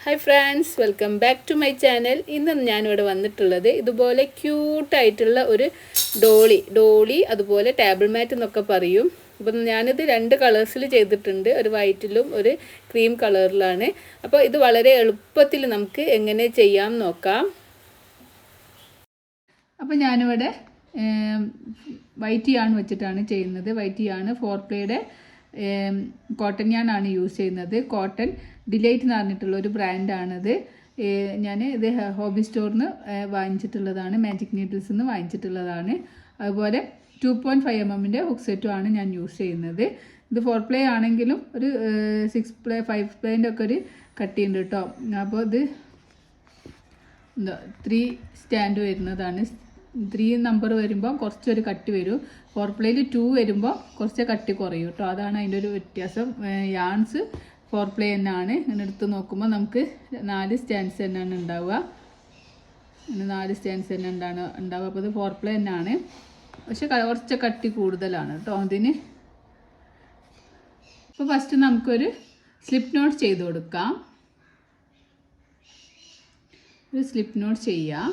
Hi friends, welcome back to my channel. ഇന്ന് ഞാനിവിടെ വന്നിട്ടുള്ളത് ഇതുപോലെ ക്യൂട്ടായിട്ടുള്ള ഒരു ഡോളി അതുപോലെ ടേബിൾ മാറ്റ് എന്നൊക്കെ പറയും. അപ്പം ഞാനിത് രണ്ട് കളേഴ്സിൽ ചെയ്തിട്ടുണ്ട്, ഒരു വൈറ്റിലും ഒരു ക്രീം കളറിലാണ്. അപ്പോൾ ഇത് വളരെ എളുപ്പത്തിൽ നമുക്ക് എങ്ങനെ ചെയ്യാം നോക്കാം. അപ്പോൾ ഞാനിവിടെ വൈറ്റ് യാൺ വെച്ചിട്ടാണ് ചെയ്യുന്നത്. വൈറ്റ് യാൺ 4Playയുടെ കോട്ടൺ യാണാണ് യൂസ് ചെയ്യുന്നത്. കോട്ടൺ ഡിലൈറ്റ് എന്ന് പറഞ്ഞിട്ടുള്ള ഒരു ബ്രാൻഡാണിത്. ഞാൻ ഇത് ഹോബി സ്റ്റോറിൽ നിന്ന് വാങ്ങിച്ചിട്ടുള്ളതാണ്, മാജിക് നീഡിൽസിൽ നിന്ന് വാങ്ങിച്ചിട്ടുള്ളതാണ്. അതുപോലെ 2.5 mm ഹുക്ക് സെറ്റുമാണ് ഞാൻ യൂസ് ചെയ്യുന്നത്. ഇത് 4Play ആണെങ്കിലും ഒരു 6Play 5Playൻ്റെ ഒക്കെ ഒരു കട്ടിയുണ്ട് കേട്ടോ. അപ്പോൾ ഇത് 3 സ്റ്റാൻഡ് വരുന്നതാണ്. 3 നമ്പർ വരുമ്പോൾ കുറച്ചൊരു കട്ടി വരും. 4Playയിൽ 2 വരുമ്പോൾ കുറച്ച് കട്ടി കുറയും കേട്ടോ. അതാണ് അതിൻ്റെ ഒരു വ്യത്യാസം. യാൺസ് 4Play തന്നെയാണ്. ഇങ്ങനെ എടുത്ത് നോക്കുമ്പോൾ നമുക്ക് 4 സ്റ്റാൻഡ്സ് തന്നെയാണ് ഉണ്ടാവുക. 4 സ്റ്റാൻഡ്സ് തന്നെ ഉണ്ടാവുക. അപ്പോൾ ഇത് 4Play തന്നെയാണ്, പക്ഷെ കുറച്ച് കട്ടി കൂടുതലാണ് കേട്ടോ അതിന്. അപ്പോൾ ഫസ്റ്റ് നമുക്കൊരു സ്ലിപ്പ് നോട്ട് ചെയ്ത് കൊടുക്കാം. ഒരു സ്ലിപ്പ് നോട്ട് ചെയ്യാം.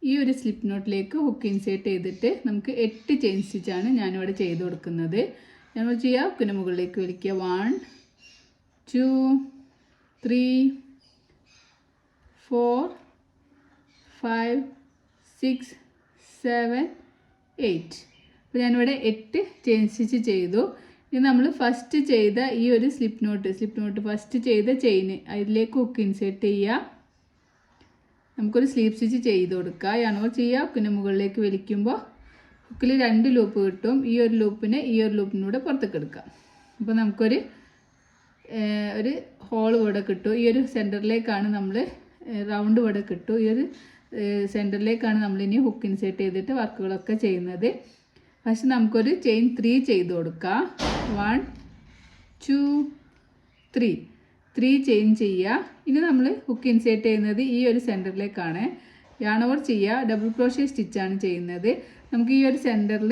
ഈ ഒരു സ്ലിപ്പ് നോട്ടിലേക്ക് ഹുക്ക് ഇൻസേർട്ട് ചെയ്തിട്ട് നമുക്ക് 8 ചെയിൻ സ്റ്റിച്ചാണ് ഞാനിവിടെ ചെയ്ത് കൊടുക്കുന്നത്. നമ്മൾ ചെയ്യുക, ഹുക്കിന് മുകളിലേക്ക് വലിക്കുക. 1 2 3 4 5 6 7 8. അപ്പോൾ ഞാനിവിടെ 8 ചെയിൻ സ്റ്റിച്ച് ചെയ്തു. ഇനി നമ്മൾ ഫസ്റ്റ് ചെയ്ത ഈ ഒരു സ്ലിപ്പ് നോട്ട് ഫസ്റ്റ് ചെയ്ത ചെയിന് അതിലേക്ക് ഹുക്ക് ഇൻസേർട്ട് ചെയ്യുക. നമുക്കൊരു സ്ലീപ്പ് സ്റ്റിച്ച് ചെയ്ത് കൊടുക്കുക. യാണോ ചെയ്യുക, ഹുക്കിന് മുകളിലേക്ക് വലിക്കുമ്പോൾ ഹുക്കിൽ 2 ലൂപ്പ് കിട്ടും. ഈ ഒരു ലൂപ്പിനൂടെ പുറത്തേക്ക് എടുക്കാം. അപ്പോൾ നമുക്കൊരു ഹോൾ ഇവിടെ കിട്ടും. ഈ ഒരു സെൻറ്ററിലേക്കാണ് നമ്മൾ റൗണ്ട് ഇവിടെ കിട്ടും. ഈ ഒരു സെൻറ്ററിലേക്കാണ് നമ്മളിനി ഹുക്ക് ഇൻസേർട്ട് ചെയ്തിട്ട് വർക്കുകളൊക്കെ ചെയ്യുന്നത്. ഫസ്റ്റ് നമുക്കൊരു ചെയിൻ 3 ചെയ്ത് കൊടുക്കാം. 1 2 3 ചെയിൻ ചെയ്യുക. ഇനി നമ്മൾ ഹുക്ക് ഇൻസേർട്ട് ചെയ്യുന്നത് ഈ ഒരു സെൻറ്ററിലേക്കാണ്. യാൺ ഓവർ ചെയ്യുക. ഡബിൾ ക്രോഷ്യ സ്റ്റിച്ചാണ് ചെയ്യുന്നത്. നമുക്ക് ഈ ഒരു സെൻറ്ററിൽ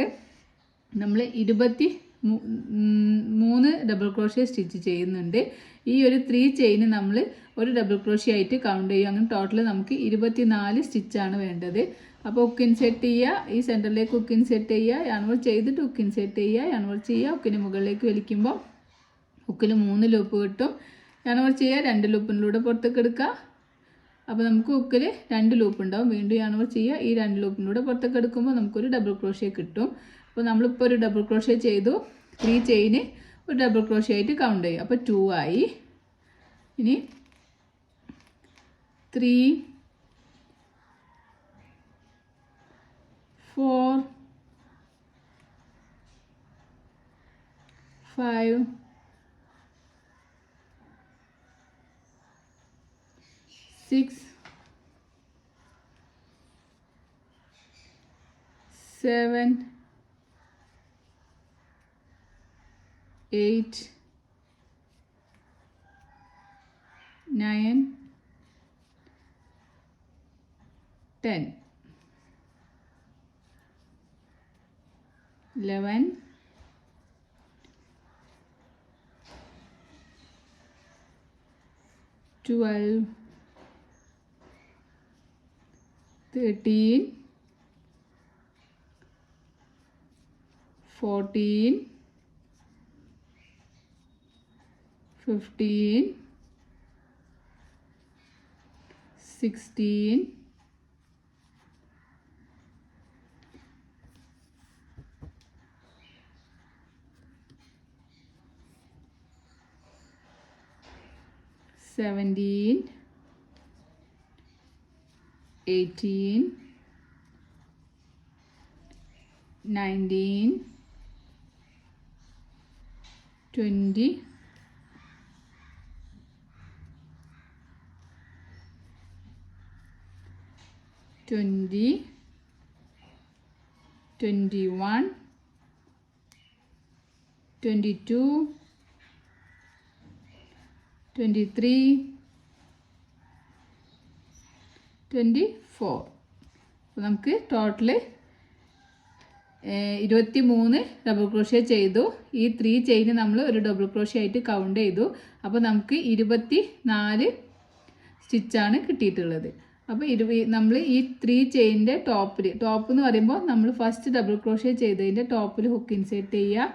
നമ്മൾ 23 ഡബിൾ ക്രോഷ്യ സ്റ്റിച്ച് ചെയ്യുന്നുണ്ട്. ഈ ഒരു 3 ചെയിന് നമ്മൾ ഒരു ഡബിൾ ക്രോഷ്യ ആയിട്ട് കൗണ്ട് ചെയ്യും. അങ്ങനെ ടോട്ടൽ നമുക്ക് 24 സ്റ്റിച്ചാണ് വേണ്ടത്. അപ്പോൾ ഹുക്ക് ഇൻസേർട്ട് ചെയ്യുക. ഈ സെൻറ്ററിലേക്ക് ഹുക്ക് ഇൻസേർട്ട് ചെയ്യുക. യാൺ ഓവർ ചെയ്തിട്ട് ഹുക്ക് ഇൻസേർട്ട് ചെയ്യുക. യാൺ ഓവർ ചെയ്യുക. ഹുക്കിന് മുകളിലേക്ക് വലിക്കുമ്പോൾ ഹുക്കിൽ 3 ലൂപ്പ് കിട്ടും. യാൺ ഓവർ ചെയ്യുക. 2 ലൂപ്പിലൂടെ പുറത്തേക്ക് എടുക്കുക. അപ്പോൾ നമുക്ക് ഹുക്കിൽ 2 ലൂപ്പ് ഉണ്ടാവും. വീണ്ടും യാൺ ഓവർ ചെയ്യുക. ഈ 2 ലൂപ്പിലൂടെ പുറത്തേക്ക് എടുക്കുമ്പോൾ നമുക്കൊരു ഡബിൾ ക്രോഷ്യ കിട്ടും. അപ്പോൾ നമ്മളിപ്പോൾ ഒരു ഡബിൾ ക്രോഷ്യ ചെയ്തു. 3 ചെയിന് ഒരു ഡബിൾ ക്രോഷ്യ ആയിട്ട് കൗണ്ട് ചെയ്യും. അപ്പോൾ 2 ആയി. ഇനി 3 4 5 6 7 8 9 10 11 12 13 14 15 16 17 18 19 20 20 21 22 23 24. അപ്പോൾ നമുക്ക് ടോട്ടൽ 23 ഡബിൾ ക്രോഷ്യ ചെയ്തു. ഈ 3 ചെയിൻ നമ്മൾ ഒരു ഡബിൾ ക്രോഷ്യ ആയിട്ട് കൗണ്ട് ചെയ്തു. അപ്പോൾ നമുക്ക് 24 സ്റ്റിച്ചാണ് കിട്ടിയിട്ടുള്ളത്. അപ്പോൾ നമ്മൾ ഈ 3 ചെയിനിൻ്റെ ടോപ്പ് എന്ന് പറയുമ്പോൾ നമ്മൾ ഫസ്റ്റ് ഡബിൾ ക്രോഷ്യ ചെയ്തതിൻ്റെ ടോപ്പിൽ ഹുക്ക് ഇൻസേർട്ട് ചെയ്യുക.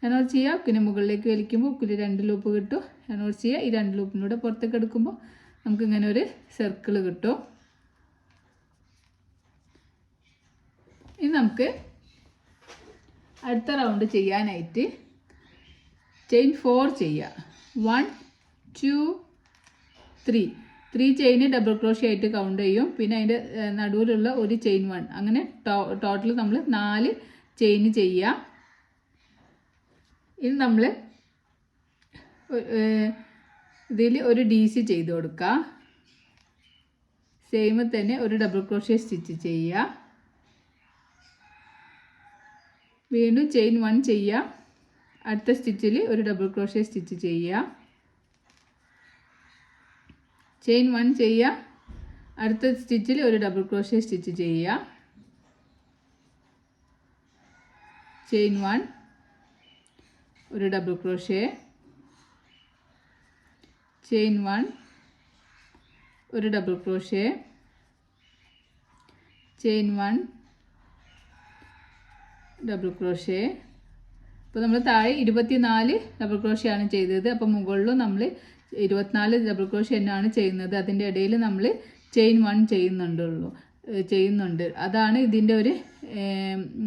എനോർച്ച് ചെയ്യുക, ഹുക്കിന് മുകളിലേക്ക് വലിക്കുമ്പോൾ ഹുക്കിൽ 2 ലൂപ്പ് കിട്ടും. എനോർച്ച് ചെയ്യുക, ഈ 2 ലൂപ്പിലൂടെ പുറത്തേക്ക് എടുക്കുമ്പോൾ നമുക്ക് ഇങ്ങനെ ഒരു സർക്കിൾ കിട്ടും. ഇനി നമുക്ക് അടുത്ത റൗണ്ട് ചെയ്യാനായിട്ട് ചെയിൻ 4 ചെയ്യുക. 1 2 3 ചെയിന് ഡബിൾ ക്രോഷ്യ ആയിട്ട് കൗണ്ട് ചെയ്യും. പിന്നെ അതിൻ്റെ നടുവിലുള്ള ഒരു ചെയിൻ 1, അങ്ങനെ ടോട്ടൽ നമ്മൾ 4 ചെയിൻ ചെയ്യുക. ഇനി നമ്മൾ ഇതിൽ ഒരു DC ചെയ്ത് കൊടുക്കുക. സെയിം തന്നെ ഒരു ഡബിൾ ക്രോഷ്യ സ്റ്റിച്ച് ചെയ്യുക. വീണ്ടും ചെയിൻ 1 ചെയ്യുക. അടുത്ത സ്റ്റിച്ചിൽ ഒരു ഡബിൾ ക്രോഷ്യ സ്റ്റിച്ച് ചെയ്യുക. ചെയിൻ 1 ചെയ്യുക. അടുത്ത സ്റ്റിച്ചിൽ ഒരു ഡബിൾ ക്രോഷ്യ സ്റ്റിച്ച് ചെയ്യുക. ചെയിൻ 1, ഒരു ഡബിൾ ക്രോഷ്യ. ചെയിൻ 1, ഒരു double crochet. Chain 1, double crochet. അപ്പോൾ നമ്മൾ താഴെ 24 ഡബിൾ ക്രോഷ്യ ആണ് ചെയ്തത്. അപ്പോൾ മുകളിലും നമ്മൾ 24 ഡബിൾ ക്രോഷ്യ തന്നെയാണ് ചെയ്യുന്നത്. അതിൻ്റെ ഇടയിൽ നമ്മൾ ചെയിൻ 1 ചെയ്യുന്നുണ്ട്. അതാണ് ഇതിൻ്റെ ഒരു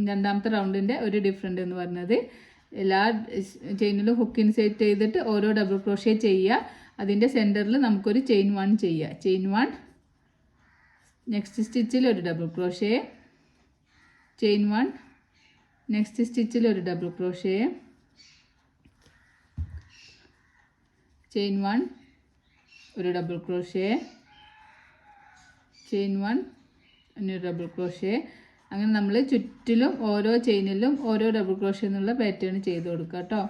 രണ്ടാമത്തെ റൗണ്ടിൻ്റെ ഒരു ഡിഫറൻറ്റ് എന്ന് പറഞ്ഞത്. എല്ലാ ചെയിനിലും ഹുക്ക് ഇൻസേർട്ട് ചെയ്തിട്ട് ഓരോ ഡബിൾ ക്രോഷ്യ ചെയ്യുക. അതിൻ്റെ സെൻറ്ററിൽ നമുക്കൊരു ചെയിൻ 1 ചെയ്യുക. ചെയിൻ 1, നെക്സ്റ്റ് സ്റ്റിച്ചിൽ ഒരു ഡബിൾ ക്രോഷ്യ. ചെയിൻ 1, നെക്സ്റ്റ് സ്റ്റിച്ചിൽ ഒരു ഡബിൾ ക്രോഷ്യ. ചെയിൻ 1, ഒരു ഡബിൾ ക്രോഷ്യ. ചെയിൻ 1, ഒരു ഡബിൾ ക്രോഷ്യ. അങ്ങനെ നമ്മൾ ചുറ്റിലും ഓരോ ചെയിനിലും ഓരോ ഡബിൾ ക്രോഷ്യ എന്നുള്ള പാറ്റേൺ ചെയ്ത് കൊടുക്കുക കേട്ടോ.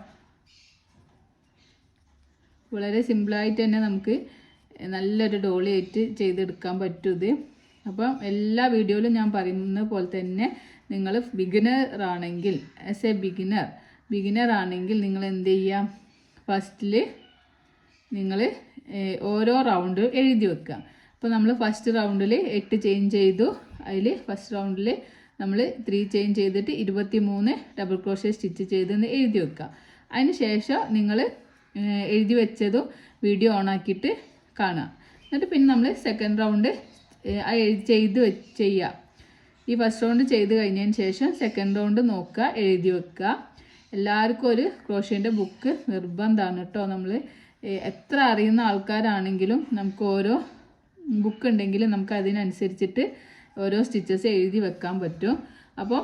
വളരെ സിമ്പിളായിട്ട് തന്നെ നമുക്ക് നല്ലൊരു ഡോളിയായിട്ട് ചെയ്തെടുക്കാൻ പറ്റും ഇത്. അപ്പം എല്ലാ വീഡിയോയിലും ഞാൻ പറയുന്ന പോലെ തന്നെ നിങ്ങൾ ബിഗിനർ ആണെങ്കിൽ, ആസ് എ ബിഗിനർ ആണെങ്കിൽ നിങ്ങൾ എന്ത് ചെയ്യാം, ഫസ്റ്റിൽ നിങ്ങൾ ഓരോ റൗണ്ട് എഴുതി വെക്കുക. അപ്പോൾ നമ്മൾ ഫസ്റ്റ് റൗണ്ടിൽ 8 ചെയിൻ ചെയ്തു. അതിൽ ഫസ്റ്റ് റൗണ്ടിൽ നമ്മൾ 3 ചെയിൻ ചെയ്തിട്ട് 23 ഡബിൾ ക്രോഷ്യ സ്റ്റിച്ച് ചെയ്തെന്ന് എഴുതി വെക്കുക. അതിന് ശേഷം നിങ്ങൾ എഴുതി വെച്ചതും വീഡിയോ ഓണാക്കിയിട്ട് കാണുക. എന്നിട്ട് പിന്നെ നമ്മൾ സെക്കൻഡ് റൗണ്ട് ചെയ്യുക. ഈ ഫസ്റ്റ് റൗണ്ട് ചെയ്ത് കഴിഞ്ഞതിന് ശേഷം സെക്കൻഡ് റൗണ്ട് നോക്കുക, എഴുതി വെക്കുക. എല്ലാവർക്കും ഒരു ക്രോഷ്യേൻ്റെ ബുക്ക് നിർബന്ധമാണ് കേട്ടോ. നമ്മൾ എത്ര അറിയുന്ന ആൾക്കാരാണെങ്കിലും നമുക്ക് ഓരോ ബുക്ക് ഉണ്ടെങ്കിൽ നമുക്ക് അതിനനുസരിച്ചിട്ട് ഓരോ സ്റ്റിച്ചസ് എഴുതി വെക്കാൻ പറ്റും. അപ്പോൾ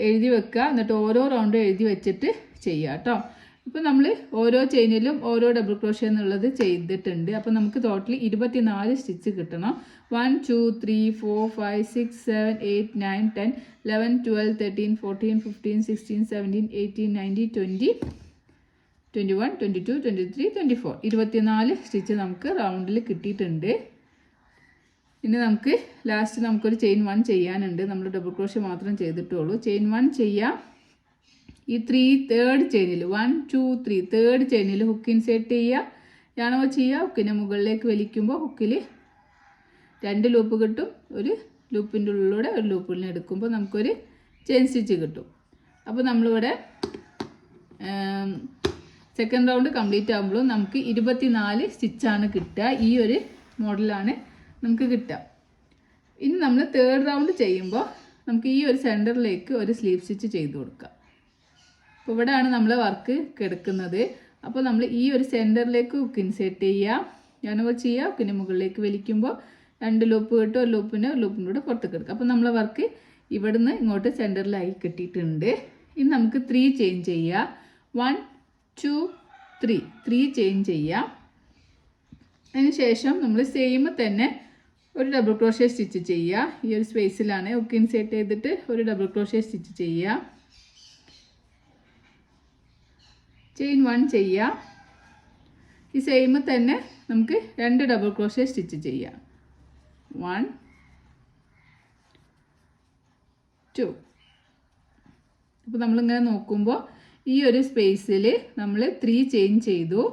എഴുതി വെക്കുക, എന്നിട്ട് ഓരോ റൗണ്ടും എഴുതി വെച്ചിട്ട് ചെയ്യുക കേട്ടോ. ഇപ്പോൾ നമ്മൾ ഓരോ ചെയിനിലും ഓരോ ഡബിൾ ക്രോഷ്യ എന്നുള്ളത് ചെയ്തിട്ടുണ്ട്. അപ്പോൾ നമുക്ക് ടോട്ടൽ 24 സ്റ്റിച്ച് കിട്ടണം. 1 2 3 4 5 6 7 8 9 10 11 12 13 14 15 16 17 18 19 20 21 22 23 24 24 സ്റ്റിച്ച് നമുക്ക് റൗണ്ടിൽ കിട്ടിയിട്ടുണ്ട്. ഇനി നമുക്ക് ലാസ്റ്റ് നമുക്കൊരു ചെയിൻ 1 ചെയ്യാനുണ്ട്. നമ്മൾ ഡബിൾ ക്രോഷ്യ മാത്രം ചെയ്തിട്ടുള്ളൂ. ചെയിൻ 1 ചെയ്യാം. ഈ തേർഡ് ചെയിനിൽ 1 2 3 തേർഡ് ചെയിനിൽ ഹുക്ക് ഇൻസേർട്ട് ചെയ്യുക. യാണോ ചെയ്യുക, ഹുക്കിനെ മുകളിലേക്ക് വലിക്കുമ്പോൾ ഹുക്കിൽ 2 ലൂപ്പ് കിട്ടും. ഒരു ലൂപ്പിൻ്റെ ഉള്ളിലൂടെ ഒരു ലൂപ്പിനെ എടുക്കുമ്പോൾ നമുക്കൊരു ചെയിൻ സ്റ്റിച്ച് കിട്ടും. അപ്പോൾ നമ്മളിവിടെ സെക്കൻഡ് റൗണ്ട് കംപ്ലീറ്റ് ആകുമ്പോഴും നമുക്ക് 24 സ്റ്റിച്ചാണ് കിട്ടുക. ഈ ഒരു മോഡലാണ് നമുക്ക് കിട്ടുക. ഇനി നമ്മൾ തേർഡ് റൗണ്ട് ചെയ്യുമ്പോൾ നമുക്ക് ഈ ഒരു സെൻറ്ററിലേക്ക് ഒരു സ്ലീവ് സ്റ്റിച്ച് ചെയ്ത് കൊടുക്കാം. അപ്പോൾ ഇവിടെയാണ് നമ്മൾ വർക്ക് കിടക്കുന്നത്. അപ്പോൾ നമ്മൾ ഈ ഒരു സെൻറ്ററിലേക്ക് ഹുക്ക് ഇൻസേർട്ട് ചെയ്യുക. ഞാനപ്പോൾ ചെയ്യുക, ഹുക്കിന് മുകളിലേക്ക് വലിക്കുമ്പോൾ 2 ലൂപ്പ് കിട്ടും. ഒരു ലൂപ്പിൻ്റെ കൂടെ പുറത്തേക്ക് എടുക്കുക. അപ്പോൾ നമ്മളെ വർക്ക് ഇവിടുന്ന് ഇങ്ങോട്ട് സെൻറ്ററിലായി കിട്ടിയിട്ടുണ്ട്. ഇനി നമുക്ക് 3 ചെയിൻ ചെയ്യുക. 1 2 3 ചെയിൻ ചെയ്യുക. അതിന് ശേഷം നമ്മൾ സെയിം തന്നെ ഒരു ഡബിൾ ക്രോഷ്യ സ്റ്റിച്ച് ചെയ്യുക. ഈ ഒരു സ്പേസിലാണ് ഹുക്ക് ഇൻസേർട്ട് ചെയ്തിട്ട് ഒരു ഡബിൾ ക്രോഷ്യ സ്റ്റിച്ച് ചെയ്യുക. ചെയിൻ 1 ചെയ്യുക. ഈ സെയിം തന്നെ നമുക്ക് 2 ഡബിൾ ക്രോഷ്യ സ്റ്റിച്ച് ചെയ്യാം. 1 2. അപ്പോൾ നമ്മളിങ്ങനെ നോക്കുമ്പോൾ ഈ ഒരു സ്പേസിൽ നമ്മൾ 3 ചെയിൻ ചെയ്തു.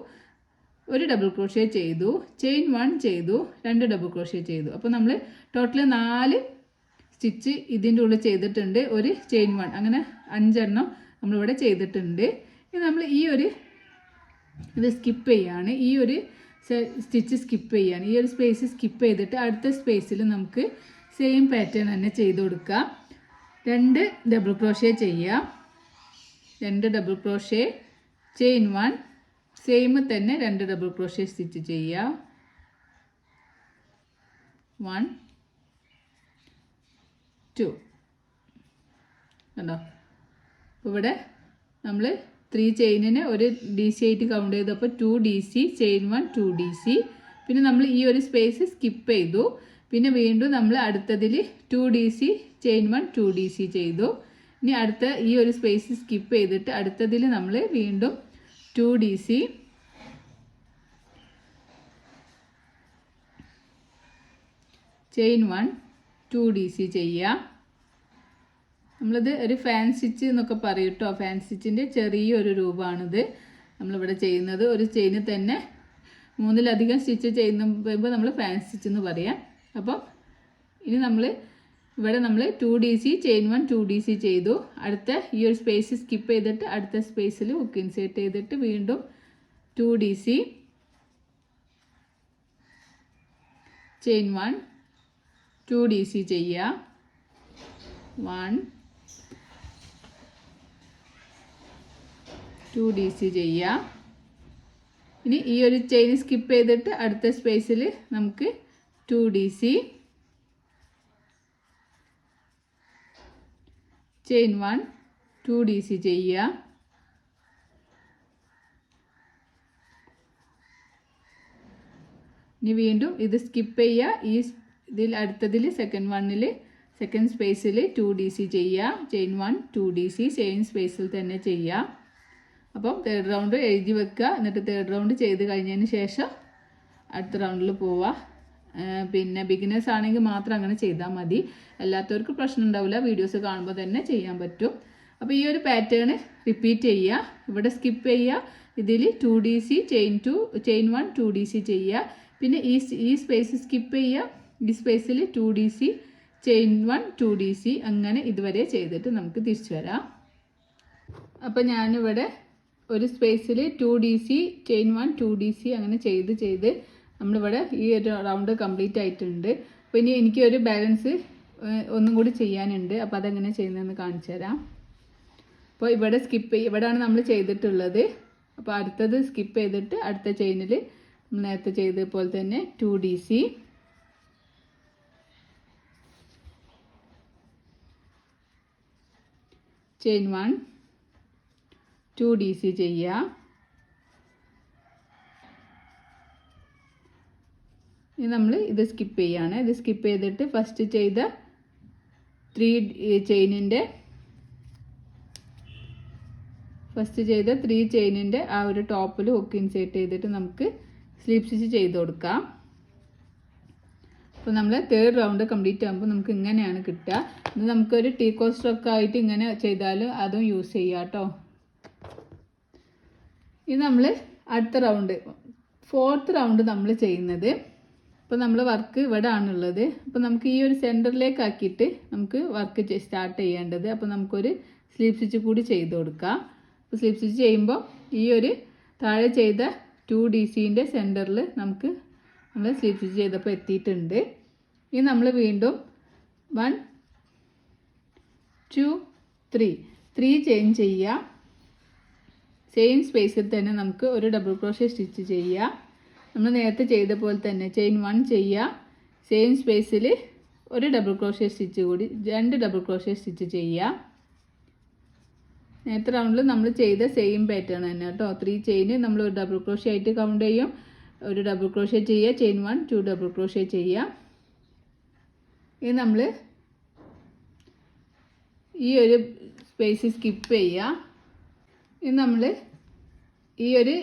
ഒരു ഡബിൾ ക്രോഷ്യ ചെയ്തു, ചെയിൻ 1 ചെയ്തു, 2 ഡബിൾ ക്രോഷ്യ ചെയ്തു. അപ്പോൾ നമ്മൾ ടോട്ടൽ 4 സ്റ്റിച്ച് ഇതിൻ്റെ ഉള്ളിൽ ചെയ്തിട്ടുണ്ട്, ഒരു ചെയിൻ 1, അങ്ങനെ 5 എണ്ണം നമ്മളിവിടെ ചെയ്തിട്ടുണ്ട്. ഇനി നമ്മൾ ഈ ഒരു ഇത് സ്കിപ്പ് ചെയ്യാണ്, ഈ ഒരു സ്റ്റിച്ച് സ്കിപ്പ് ചെയ്യാണ്, ഈ ഒരു സ്പേസ് സ്കിപ്പ് ചെയ്തിട്ട് അടുത്ത സ്പേസിൽ നമുക്ക് സെയിം പാറ്റേൺ തന്നെ ചെയ്ത് കൊടുക്കാം. 2 ഡബിൾ ക്രോഷ്യ ചെയ്യാം, 2 ഡബിൾ ക്രോഷ്യ, ചെയിൻ 1, സെയിം തന്നെ 2 ഡബിൾ ക്രോഷ്യ സ്റ്റിച്ച് ചെയ്യാം. 1 2 കണ്ടോ. അപ്പോൾ ഇവിടെ നമ്മൾ 3 ചെയിനിന് ഒരു DC ആയിട്ട് കൗണ്ട് ചെയ്തപ്പോൾ 2 DC, ചെയിൻ 1 2 DC. പിന്നെ നമ്മൾ ഈ ഒരു സ്പേസ് സ്കിപ്പ് ചെയ്തു, പിന്നെ വീണ്ടും നമ്മൾ അടുത്തതിൽ 2 DC, ചെയിൻ 1 2 DC ചെയ്തു. ഇനി അടുത്ത ഈ ഒരു സ്പേസ് സ്കിപ്പ് ചെയ്തിട്ട് അടുത്തതിൽ നമ്മൾ വീണ്ടും 2 DC, ചെയിൻ 1 2 DC ചെയ്യാം. നമ്മളത് ഒരു ഫാൻ സ്റ്റിച്ച് എന്നൊക്കെ പറയും കേട്ടോ. ഫാൻ സ്റ്റിച്ചിൻ്റെ ചെറിയൊരു രൂപമാണിത് നമ്മളിവിടെ ചെയ്യുന്നത്. ഒരു ചെയിന് തന്നെ 3-ലധികം സ്റ്റിച്ച് ചെയ്യുമ്പോൾ നമ്മൾ ഫാൻ സ്റ്റിച്ച് എന്ന് പറയാം. അപ്പം ഇനി നമ്മൾ ഇവിടെ നമ്മൾ 2 DC, ചെയിൻ 1 2 DC ചെയ്തു. അടുത്ത ഈ ഒരു സ്പേസ് സ്കിപ്പ് ചെയ്തിട്ട് അടുത്ത സ്പേസിൽ ഹുക്ക് ഇൻസേർട്ട് ചെയ്തിട്ട് വീണ്ടും 2 DC, ചെയിൻ 1 2 DC ചെയ്യുക. 1 2 DC ചെയ്യുക. ഇനി ഈ ഒരു ചെയിൻ സ്കിപ്പ് ചെയ്തിട്ട് അടുത്ത സ്പേസിൽ നമുക്ക് 2 DC, ചെയിൻ 1 2 DC ചെയ്യുക. ഇനി വീണ്ടും ഇത് സ്കിപ്പ് ചെയ്യുക. ഈ ഇതിൽ അടുത്തതിൽ സെക്കൻഡ് സ്പേസിൽ 2 DC ചെയ്യുക, ചെയിൻ 1 2 DC സെയിം സ്പേസിൽ തന്നെ ചെയ്യുക. അപ്പം തേർഡ് റൗണ്ട് എഴുതി വെക്കുക. എന്നിട്ട് തേർഡ് റൗണ്ട് ചെയ്ത് കഴിഞ്ഞതിന് ശേഷം അടുത്ത റൗണ്ടിൽ പോവുക. പിന്നെ ബിഗിനേഴ്സ് ആണെങ്കിൽ മാത്രം അങ്ങനെ ചെയ്താൽ മതി, അല്ലാത്തവർക്ക് പ്രശ്നം ഉണ്ടാവില്ല, വീഡിയോസ് കാണുമ്പോൾ തന്നെ ചെയ്യാൻ പറ്റും. അപ്പോൾ ഈ ഒരു പാറ്റേൺ റിപ്പീറ്റ് ചെയ്യുക. ഇവിടെ സ്കിപ്പ് ചെയ്യുക, ഇതിൽ 2 DC, ചെയിൻ 1 2 DC ചെയ്യുക. പിന്നെ ഈ സ്പേസ് സ്കിപ്പ് ചെയ്യുക, ഈ സ്പേസിൽ 2 DC, ചെയിൻ 1 2 DC, അങ്ങനെ ഇതുവരെ ചെയ്തിട്ട് നമുക്ക് തിരിച്ചു വരാം. അപ്പോൾ ഞാനിവിടെ ഒരു സ്പേസിൽ 2 DC, ചെയിൻ 1 2 DC അങ്ങനെ ചെയ്ത് നമ്മളിവിടെ ഈ ഒരു റൗണ്ട് കംപ്ലീറ്റ് ആയിട്ടുണ്ട്. അപ്പോൾ ഇനി എനിക്കൊരു ബാലൻസ് ഒന്നും കൂടി ചെയ്യാനുണ്ട്. അപ്പോൾ അതെങ്ങനെ ചെയ്യുന്നതെന്ന് കാണിച്ചു തരാം. അപ്പോൾ ഇവിടെ ഇവിടെയാണ് നമ്മൾ ചെയ്തിട്ടുള്ളത്. അപ്പോൾ അടുത്തത് സ്കിപ്പ് ചെയ്തിട്ട് അടുത്ത ചെയിനിൽ നേരത്തെ ചെയ്തതുപോലെ തന്നെ 2 DC, ചെയിൻ 1 2 DC ചെയ്യുക. ഇനി നമ്മൾ ഇത് സ്കിപ്പ് ചെയ്യാണ്. ഇത് സ്കിപ്പ് ചെയ്തിട്ട് ഫസ്റ്റ് ചെയ്ത 3 ചെയിനിൻ്റെ ആ ഒരു ടോപ്പിൽ ഹുക്ക് ഇൻസേർട്ട് ചെയ്തിട്ട് നമുക്ക് സ്ലീപ്പ് സ്റ്റിച്ച് ചെയ്ത് കൊടുക്കാം. അപ്പോൾ നമ്മൾ തേർഡ് റൗണ്ട് കംപ്ലീറ്റ് ആകുമ്പോൾ നമുക്ക് ഇങ്ങനെയാണ് കിട്ടുക. ഇത് നമുക്കൊരു ടീ കോസ്റ്ററൊക്കെ ആയിട്ട് ഇങ്ങനെ ചെയ്താലും അതും യൂസ് ചെയ്യാം കേട്ടോ. ഇത് നമ്മൾ അടുത്ത റൗണ്ട് 4th റൗണ്ട് നമ്മൾ ചെയ്യുന്നത്. അപ്പോൾ നമ്മൾ വർക്ക് ഇവിടെ ആണുള്ളത്. അപ്പോൾ നമുക്ക് ഈ ഒരു സെൻറ്ററിലേക്ക് ആക്കിയിട്ട് നമുക്ക് വർക്ക് സ്റ്റാർട്ട് ചെയ്യേണ്ടത്. അപ്പോൾ നമുക്കൊരു സ്ലീപ്പ് സ്റ്റിച്ച് കൂടി ചെയ്ത് കൊടുക്കാം. അപ്പോൾ സ്ലീപ്പ് സ്റ്റിച്ച് ചെയ്യുമ്പോൾ ഈ ഒരു താഴെ ചെയ്ത 2 DCൻ്റെ സെൻറ്ററിൽ നമ്മൾ സ്ലീപ്പ് സ്റ്റിച്ച് ചെയ്തപ്പോൾ എത്തിയിട്ടുണ്ട്. ഇനി നമ്മൾ വീണ്ടും 1 2 3 ചെയിൻ ചെയ്യുക. സെയിം സ്പേസിൽ തന്നെ നമുക്ക് ഒരു ഡബിൾ ക്രോഷ്യ സ്റ്റിച്ച് ചെയ്യുക. നമ്മൾ നേരത്തെ ചെയ്ത പോലെ തന്നെ ചെയിൻ 1 ചെയ്യുക, സെയിം സ്പേസിൽ ഒരു ഡബിൾ ക്രോഷ്യ സ്റ്റിച്ച് കൂടി 2 ഡബിൾ ക്രോഷ്യ സ്റ്റിച്ച് ചെയ്യുക. നേരത്തെ റൗണ്ടിൽ നമ്മൾ ചെയ്ത സെയിം പാറ്റേൺ തന്നെ കേട്ടോ. 3 ചെയിന് നമ്മൾ ഒരു ഡബിൾ ക്രോഷ്യ ആയിട്ട് കൗണ്ട് ചെയ്യും. ഒരു ഡബിൾ ക്രോഷ്യ ചെയ്യുക, ചെയിൻ 1 2 ഡബിൾ ക്രോഷ്യ ചെയ്യുക. ഇത് നമ്മൾ ഈ ഒരു സ്പേസ് സ്കിപ്പ് ചെയ്യുക. ഇത് നമ്മൾ ഈ ഒരു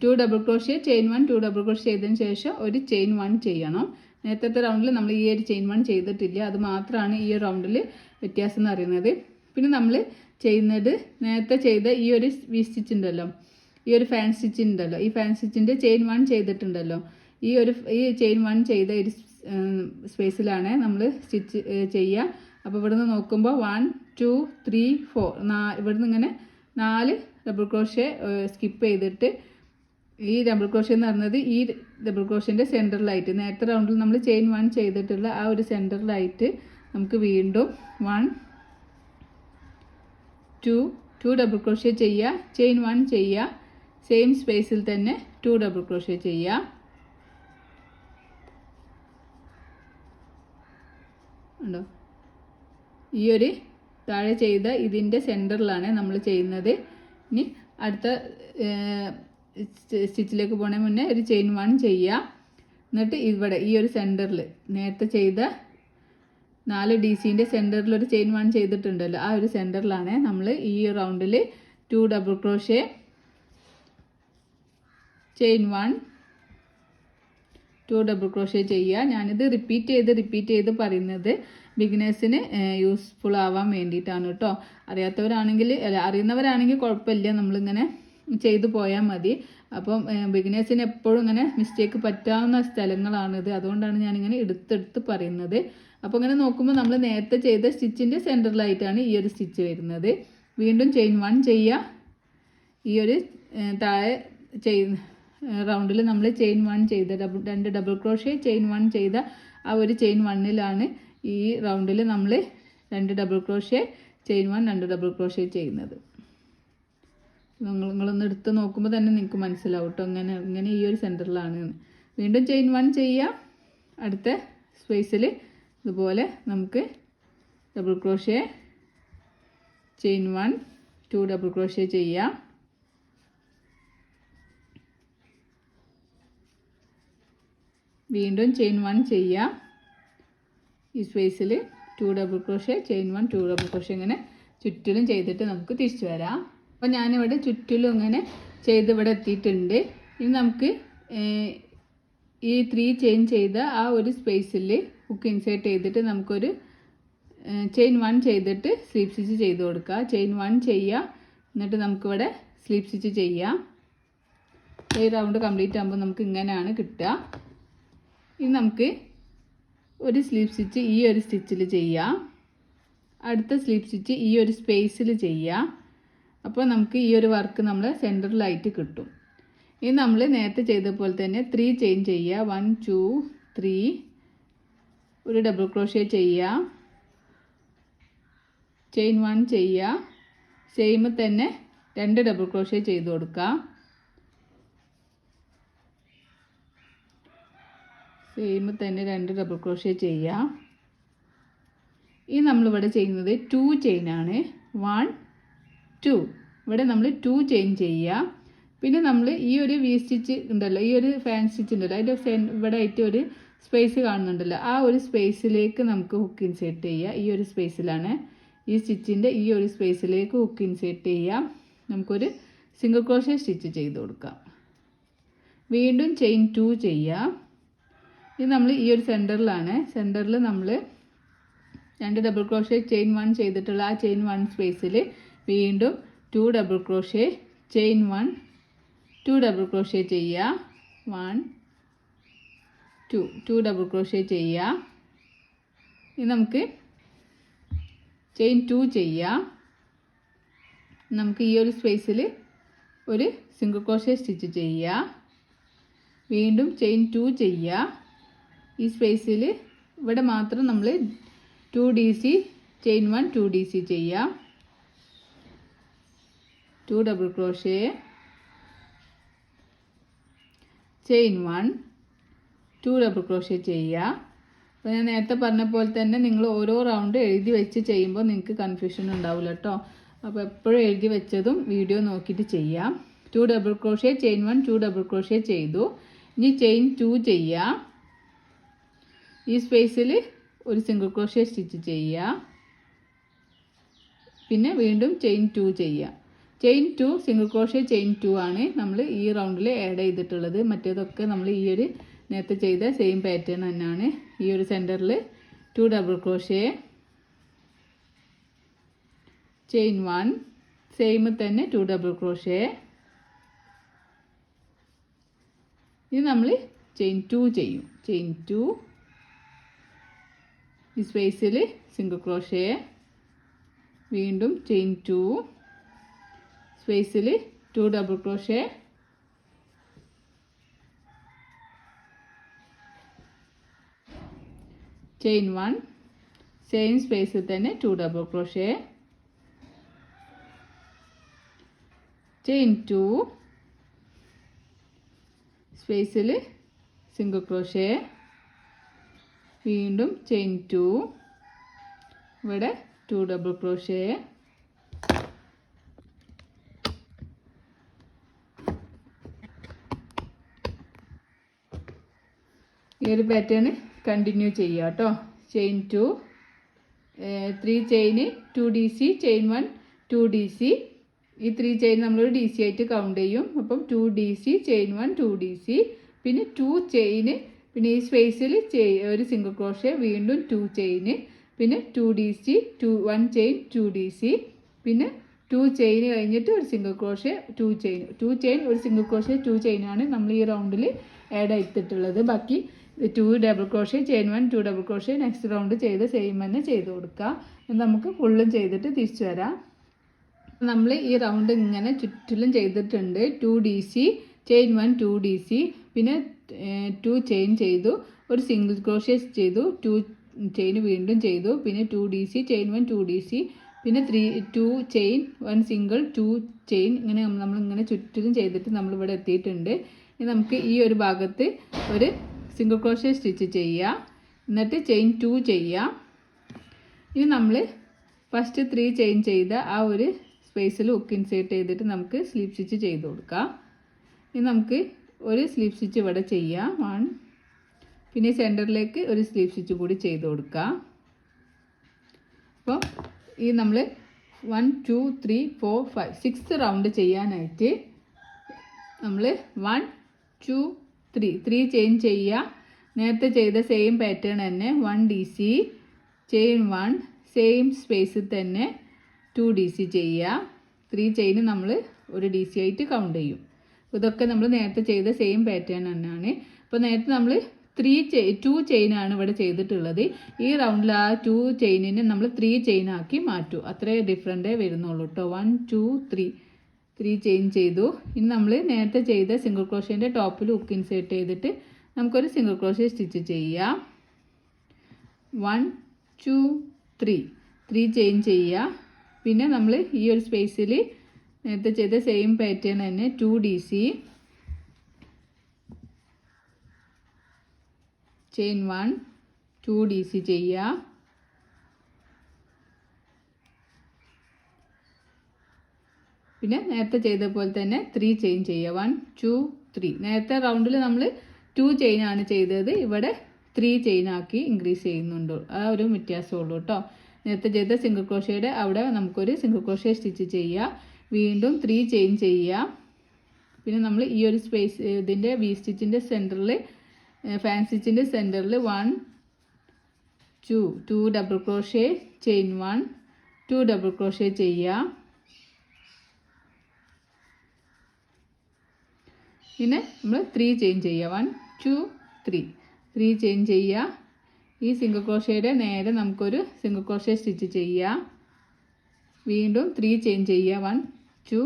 2 double crochet, chain 1 2 double crochet ചെയ്തതിന് ശേഷം ഒരു ചെയിൻ 1 ചെയ്യണം. നേരത്തെ റൗണ്ടിൽ നമ്മൾ ഈ ഒരു ചെയിൻ 1 ചെയ്തിട്ടില്ല, അത് മാത്രമാണ് ഈ ഒരു റൗണ്ടിൽ വ്യത്യാസം എന്ന് പറയുന്നത്. പിന്നെ നമ്മൾ ചെയ്യുന്നത് നേരത്തെ ചെയ്ത ഈ ഒരു വി സ്റ്റിച്ച് ഉണ്ടല്ലോ, ഈ ഒരു ഫാൻ സ്റ്റിച്ച് ഉണ്ടല്ലോ, ഈ ഫാൻ സ്റ്റിച്ചിൻ്റെ ചെയിൻ 1 ചെയ്തിട്ടുണ്ടല്ലോ, ഈ ചെയിൻ 1 ചെയ്ത ഒരു സ്പേസിലാണ് നമ്മൾ സ്റ്റിച്ച് ചെയ്യുക. അപ്പോൾ ഇവിടുന്ന് നോക്കുമ്പോൾ 1 2 3 4 ഇവിടുന്ന് ഇങ്ങനെ 4 ഡബിൾ ക്രോഷ്യ സ്കിപ്പ് ചെയ്തിട്ട് ഈ ഡബിൾ ക്രോഷ്യ എന്ന് പറഞ്ഞത് ഈ ഡബിൾ ക്രോഷ്യൻ്റെ സെൻറ്ററിലായിട്ട് നേരത്തെ റൗണ്ടിൽ നമ്മൾ ചെയിൻ 1 ചെയ്തിട്ടുള്ള ആ ഒരു സെൻറ്ററിലായിട്ട് നമുക്ക് വീണ്ടും 1 2 ഡബിൾ ക്രോഷ്യ ചെയ്യുക, ചെയിൻ 1 ചെയ്യുക, സെയിം സ്പേസിൽ തന്നെ 2 ഡബിൾ ക്രോഷ്യ ചെയ്യുക. ഉണ്ടോ, ഈ ഒരു താഴെ ചെയ്ത ഇതിൻ്റെ സെൻറ്ററിലാണ് നമ്മൾ ചെയ്യുന്നത്. ഇനി അടുത്ത സ്റ്റിച്ചിലേക്ക് പോണേ മുന്നേ ഒരു ചെയിൻ 1 ചെയ്യുക. എന്നിട്ട് ഇവിടെ ഈ ഒരു സെൻറ്ററിൽ നേരത്തെ ചെയ്ത 4 DCൻ്റെ സെൻറ്ററിൽ ഒരു ചെയിൻ 1 ചെയ്തിട്ടുണ്ടല്ലോ, ആ ഒരു സെൻറ്ററിലാണ് നമ്മൾ ഈ റൗണ്ടിൽ 2 double crochet, chain 1, 2 double crochet ചെയ്യുക. ഞാനിത് റിപ്പീറ്റ് ചെയ്ത് പറയുന്നത് ബിഗിനേഴ്സിന് യൂസ്ഫുൾ ആവാൻ വേണ്ടിയിട്ടാണ് കേട്ടോ. അറിയുന്നവരാണെങ്കിൽ കുഴപ്പമില്ല, നമ്മളിങ്ങനെ ചെയ്തു പോയാൽ മതി. അപ്പം ബിഗിനേഴ്സിന് എപ്പോഴും ഇങ്ങനെ മിസ്റ്റേക്ക് പറ്റാവുന്ന സ്ഥലങ്ങളാണിത്, അതുകൊണ്ടാണ് ഞാനിങ്ങനെ എടുത്തെടുത്ത് പറയുന്നത്. അപ്പോൾ ഇങ്ങനെ നോക്കുമ്പോൾ നമ്മൾ നേരത്തെ ചെയ്ത സ്റ്റിച്ചിൻ്റെ സെൻറ്ററിലായിട്ടാണ് ഈ ഒരു സ്റ്റിച്ച് വരുന്നത്. വീണ്ടും ചെയിൻ 1 ചെയ്യുക. ഈ ഒരു താഴെ റൗണ്ടിൽ നമ്മൾ ചെയിൻ 1 ചെയ്ത 2 ഡബിൾ ക്രോഷ്യ ചെയിൻ 1 ചെയ്ത ആ ഒരു ചെയിൻ 1ലാണ് ഈ റൗണ്ടിൽ നമ്മൾ 2 double crochet chain 1 2 double crochet ചെയ്യുന്നത്. നിങ്ങളൊന്ന് എടുത്ത് നോക്കുമ്പോൾ തന്നെ നിങ്ങൾക്ക് മനസ്സിലാവും കേട്ടോ, ഇങ്ങനെ ഈ ഒരു സെൻറ്ററിലാണ്. വീണ്ടും ചെയിൻ 1 ചെയ്യുക. അടുത്ത സ്പേസിൽ ഇതുപോലെ നമുക്ക് double crochet, chain 1 2 double crochet ചെയ്യുക. വീണ്ടും ചെയിൻ 1 ചെയ്യുക. ഈ സ്പേസിൽ 2 double crochet, chain 1 2 double crochet ഇങ്ങനെ ചുറ്റിലും ചെയ്തിട്ട് നമുക്ക് തിരിച്ചു വരാം. അപ്പോൾ ഞാനിവിടെ ചുറ്റിലും ഇങ്ങനെ ചെയ്ത് ഇവിടെ എത്തിയിട്ടുണ്ട്. ഇനി നമുക്ക് ഈ 3 ചെയിൻ ചെയ്ത ആ ഒരു സ്പേസിൽ ഹുക്ക് ഇൻസേർട്ട് ചെയ്തിട്ട് നമുക്കൊരു ചെയിൻ 1 ചെയ്തിട്ട് സ്ലീപ്പ് സ്റ്റിച്ച് ചെയ്ത് കൊടുക്കുക. ചെയിൻ 1 ചെയ്യുക, എന്നിട്ട് നമുക്കിവിടെ സ്ലീപ്പ് സ്റ്റിച്ച് ചെയ്യാം. ഈ റൗണ്ട് കംപ്ലീറ്റ് ആകുമ്പോൾ നമുക്ക് ഇങ്ങനെയാണ് കിട്ടുക. ഇനി നമുക്ക് ഒരു സ്ലീപ്പ് സ്റ്റിച്ച് ഈ ഒരു സ്റ്റിച്ചിൽ ചെയ്യാം, അടുത്ത സ്ലീപ്പ് സ്റ്റിച്ച് ഈ ഒരു സ്പേസിൽ ചെയ്യാം. അപ്പോൾ നമുക്ക് ഈ ഒരു വർക്ക് നമ്മൾ സെൻറ്ററിലായിട്ട് കിട്ടും. ഇനി നമ്മൾ നേരത്തെ ചെയ്ത പോലെ തന്നെ 3 ചെയിൻ ചെയ്യുക. 1 2 3 ഒരു ഡബിൾ ക്രോഷ്യ ചെയ്യുക, ചെയിൻ 1 ചെയ്യുക, സെയിം തന്നെ 2 ഡബിൾ ക്രോഷ്യ ചെയ്ത് കൊടുക്കുക. സെയിം തന്നെ 2 ഡബിൾ ക്രോഷ്യ ചെയ്യുക. ഈ നമ്മളിവിടെ ചെയ്യുന്നത് 2 ചെയിനാണ്. 1 2 ഇവിടെ നമ്മൾ 2 ചെയിൻ ചെയ്യുക. പിന്നെ നമ്മൾ ഈ ഒരു വി സ്റ്റിച്ച് ഉണ്ടല്ലോ, ഈ ഒരു ഫാൻ സ്റ്റിച്ച് ഉണ്ടല്ലോ, അതിൻ്റെ ഇവിടെ ആയിട്ട് ഒരു സ്പേസ് കാണുന്നുണ്ടല്ലോ, ആ ഒരു സ്പേസിലേക്ക് നമുക്ക് ഹുക്ക് ഇൻസേർട്ട് ചെയ്യുക. ഈ ഒരു സ്പേസിലാണ്, ഈ സ്റ്റിച്ചിൻ്റെ ഈ ഒരു സ്പേസിലേക്ക് ഹുക്ക് ഇൻസേർട്ട് ചെയ്യാം. നമുക്കൊരു സിംഗിൾ ക്രോഷ്യ സ്റ്റിച്ച് ചെയ്ത് കൊടുക്കാം. വീണ്ടും ചെയിൻ 2 ചെയ്യുക. ഇത് നമ്മൾ ഈ ഒരു സെൻറ്ററിൽ നമ്മൾ 2 ഡബിൾ ക്രോഷ്യ ചെയിൻ 1 ചെയ്തിട്ടുള്ള ആ ചെയിൻ 1 സ്പേസിൽ വീണ്ടും 2 double crochet chain 1 2 double crochet ചെയ്യുക. 1 2 ഡബിൾ ക്രോഷ്യ ചെയ്യുക. ഇനി നമുക്ക് ചെയിൻ 2 ചെയ്യുക. നമുക്ക് ഈ ഒരു സ്പേസിൽ ഒരു സിംഗിൾ ക്രോഷ്യ സ്റ്റിച്ച് ചെയ്യുക. വീണ്ടും ചെയിൻ 2 ചെയ്യുക. ഈ സ്പേസിൽ ഇവിടെ മാത്രം നമ്മൾ 2 DC ചെയിൻ 1 2 DC ചെയ്യുക. 2 double crochet chain 1 2 double crochet ചെയ്യുക. അപ്പോൾ ഞാൻ നേരത്തെ പറഞ്ഞ പോലെ തന്നെ നിങ്ങൾ ഓരോ റൗണ്ട് എഴുതി വെച്ച് ചെയ്യുമ്പോൾ നിങ്ങൾക്ക് കൺഫ്യൂഷൻ ഉണ്ടാവില്ല കേട്ടോ. അപ്പോൾ എപ്പോഴും എഴുതി വെച്ചതും വീഡിയോ നോക്കിയിട്ട് ചെയ്യാം. 2 double crochet chain 1 2 double crochet ചെയ്തു. ഇനി ചെയിൻ 2 ചെയ്യുക. ഈ സ്പേസിൽ ഒരു സിംഗിൾ ക്രോഷ്യ സ്റ്റിച്ച് ചെയ്യുക. പിന്നെ വീണ്ടും ചെയിൻ 2 ചെയ്യുക. ചെയിൻ 2 സിംഗിൾ ക്രോഷ്യ ചെയിൻ 2 ആണ് നമ്മൾ ഈ റൗണ്ടിൽ ആഡ് ചെയ്തിട്ടുള്ളത്. മറ്റേതൊക്കെ നമ്മൾ ഈ ഒരു നേരത്തെ ചെയ്ത സെയിം പാറ്റേൺ തന്നെയാണ്. ഈ ഒരു സെൻറ്ററിൽ 2 ഡബിൾ ക്രോഷ്യ ചെയിൻ 1 സെയിം തന്നെ 2 ഡബിൾ ക്രോഷ്യ ഇനി നമ്മൾ ചെയിൻ 2 ചെയ്യും. ചെയിൻ 2 ഈ സ്പേസിൽ സിംഗിൾ ക്രോഷേ, വീണ്ടും ചെയിൻ 2 സ്പേസിൽ 2 ഡബിൾ ക്രോഷേ, ചെയിൻ 1 സെയിം സ്പേസിൽ തന്നെ 2 ഡബിൾ ക്രോഷേ, ചെയിൻ 2 സ്പേസിൽ സിംഗിൾ ക്രോഷേ, വീണ്ടും ചെയിൻ 2 ഇവിടെ 2 ഡബിൾ ക്രോഷേ, ഈ ഒരു പാറ്റേൺ കണ്ടിന്യൂ ചെയ്യുക കേട്ടോ. Chain 2 3 ചെയിന് 2 DC, chain 1 2 DC. ഈ 3 ചെയിൻ നമ്മളൊരു DC ആയിട്ട് കൗണ്ട് ചെയ്യും. അപ്പം 2 DC, ചെയിൻ 1 2 DC, പിന്നെ 2 ചെയിന്, പിന്നെ ഈ സ്പേസിൽ ഒരു സിംഗിൾ ക്രോഷേ, വീണ്ടും 2 ചെയിന്, പിന്നെ 2 DC 1 ചെയിൻ 2 DC, പിന്നെ 2 ചെയിൻ കഴിഞ്ഞിട്ട് ഒരു സിംഗിൾ ക്രോഷേ, 2 ചെയിൻ ഒരു സിംഗിൾ ക്രോഷേ 2 ചെയിനാണ് നമ്മൾ ഈ റൗണ്ടിൽ ആഡ് ആയിട്ടുള്ളത്. ബാക്കി 2 double crochet, chain 1 2 double crochet next round ചെയ്ത് സെയിം തന്നെ ചെയ്ത് കൊടുക്കുക. നമുക്ക് ഫുള്ളും ചെയ്തിട്ട് തിരിച്ചു വരാം. നമ്മൾ ഈ റൗണ്ട് ഇങ്ങനെ ചുറ്റിലും ചെയ്തിട്ടുണ്ട്. 2 DC, ചെയിൻ 1 2 DC, പിന്നെ 2 ചെയിൻ ചെയ്തു, ഒരു സിംഗിൾ ക്രോഷേ ചെയ്തു, 2 ചെയിൻ വീണ്ടും ചെയ്തു, പിന്നെ 2 DC, ചെയിൻ 1 2 DC, പിന്നെ 2 ചെയിൻ 1 സിംഗിൾ 2 ചെയിൻ, ഇങ്ങനെ നമ്മളിങ്ങനെ ചുറ്റിലും ചെയ്തിട്ട് നമ്മളിവിടെ എത്തിയിട്ടുണ്ട്. ഇനി നമുക്ക് ഈ ഒരു ഭാഗത്ത് ഒരു സിംഗിൾ ക്രോഷേ സ്റ്റിച്ച് ചെയ്യുക, എന്നിട്ട് ചെയിൻ 2 ചെയ്യുക. ഇനി നമ്മൾ ഫസ്റ്റ് 3 ചെയിൻ ചെയ്ത ആ ഒരു സ്പേസിൽ ഹുക്ക് ഇൻസേർട്ട് ചെയ്തിട്ട് നമുക്ക് സ്ലീപ്പ് സ്റ്റിച്ച് ചെയ്ത് കൊടുക്കാം. ഇനി നമുക്ക് ഒരു സ്ലീപ്പ് സ്റ്റിച്ച് ഇവിടെ ചെയ്യാം 1, പിന്നെ സെൻറ്ററിലേക്ക് ഒരു സ്ലീപ്പ് സ്റ്റിച്ച് കൂടി ചെയ്ത് കൊടുക്കാം. അപ്പോൾ ഈ നമ്മൾ 1 2 3 4 5 6th റൗണ്ട് ചെയ്യാനായിട്ട് നമ്മൾ 1 2 3 ചെയിൻ ചെയ്യുക. നേരത്തെ ചെയ്ത സെയിം പാറ്റേൺ തന്നെ 1 DC, ചെയിൻ 1 സെയിം സ്പേസിൽ തന്നെ 2 DC ചെയ്യുക. 3 ചെയിൻ നമ്മൾ ഒരു DC ആയിട്ട് കൗണ്ട് ചെയ്യും. ഇതൊക്കെ നമ്മൾ നേരത്തെ ചെയ്ത സെയിം പാറ്റേൺ തന്നെയാണ്. അപ്പോൾ നേരത്തെ നമ്മൾ 2 ചെയിനാണ് ഇവിടെ ചെയ്തിട്ടുള്ളത്. ഈ റൗണ്ടിൽ ആ 2 ചെയിനിനെ നമ്മൾ 3 ചെയിനാക്കി മാറ്റും. അത്രേ ഡിഫറൻറ്റേ വരുന്നുള്ളൂ കേട്ടോ. 1 2 3 ചെയിൻ ചെയ്തു. ഇനി നമ്മൾ നേരത്തെ ചെയ്ത സിംഗിൾ ക്രോഷേൻ്റെ ടോപ്പിൽ ഹുക്ക് ഇൻസേർട്ട് ചെയ്തിട്ട് നമുക്കൊരു സിംഗിൾ ക്രോഷേ സ്റ്റിച്ച് ചെയ്യാം. 1 2 3 ചെയിൻ ചെയ്യുക. പിന്നെ നമ്മൾ ഈ ഒരു സ്പേസിൽ നേരത്തെ ചെയ്ത സെയിം പാറ്റേൺ തന്നെ 2 DC, ചെയിൻ 1 2 DC ചെയ്യുക. പിന്നെ നേരത്തെ ചെയ്ത പോലെ തന്നെ 3 ചെയിൻ ചെയ്യുക. 1 2 3. നേരത്തെ റൗണ്ടിൽ നമ്മൾ 2 ചെയിനാണ് ചെയ്തത്, ഇവിടെ 3 ചെയിനാക്കി ഇൻക്രീസ് ചെയ്യുന്നുണ്ട്. ആ ഒരു വ്യത്യാസമുള്ളൂ കേട്ടോ. നേരത്തെ ചെയ്ത സിംഗിൾ ക്രോഷേയുടെ അവിടെ നമുക്കൊരു സിംഗിൾ ക്രോഷേ സ്റ്റിച്ച് ചെയ്യുക, വീണ്ടും 3 ചെയിൻ ചെയ്യുക. പിന്നെ നമ്മൾ ഈ ഒരു സ്പേസ് ഇതിൻ്റെ വി സ്റ്റിച്ചിൻ്റെ സെൻറ്ററിൽ ഫാൻ സ്റ്റിച്ചിൻ്റെ സെൻറ്ററിൽ 1 2 double crochet, chain 1 2 double crochet ചെയ്യുക. പിന്നെ നമ്മൾ 3 ചെയിൻ ചെയ്യുക. 1 2 3 ചെയിൻ ചെയ്യുക. ഈ സിംഗിൾ ക്രോഷേയുടെ നേരെ നമുക്കൊരു സിംഗിൾ ക്രോഷേ സ്റ്റിച്ച് ചെയ്യുക, വീണ്ടും 3 ചെയിൻ ചെയ്യുക. 1 2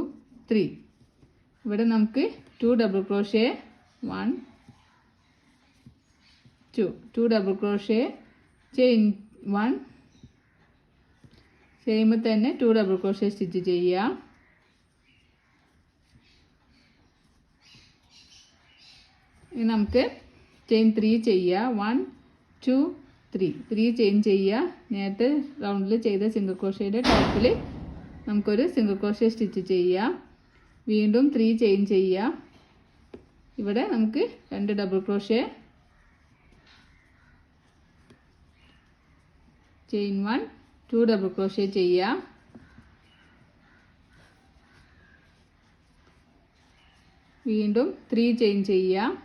3. ഇവിടെ നമുക്ക് 2 double crochet, 1 2 double crochet, chain 1 same തന്നെ 2 ഡബിൾ ക്രോഷേ സ്റ്റിച്ച് ചെയ്യുക. ഇനി നമുക്ക് ചെയിൻ 3 ചെയ്യുക. 1 2 3 ചെയിൻ ചെയ്യുക. നേരത്തെ റൗണ്ടിൽ ചെയ്ത സിംഗിൾ ക്രോഷേയുടെ ടോപ്പിൽ നമുക്കൊരു സിംഗിൾ ക്രോഷേ സ്റ്റിച്ച് ചെയ്യുക, വീണ്ടും 3 ചെയിൻ ചെയ്യുക. ഇവിടെ നമുക്ക് 2 double crochet, chain 1 2 double crochet ചെയ്യുക, വീണ്ടും 3 ചെയിൻ ചെയ്യുക.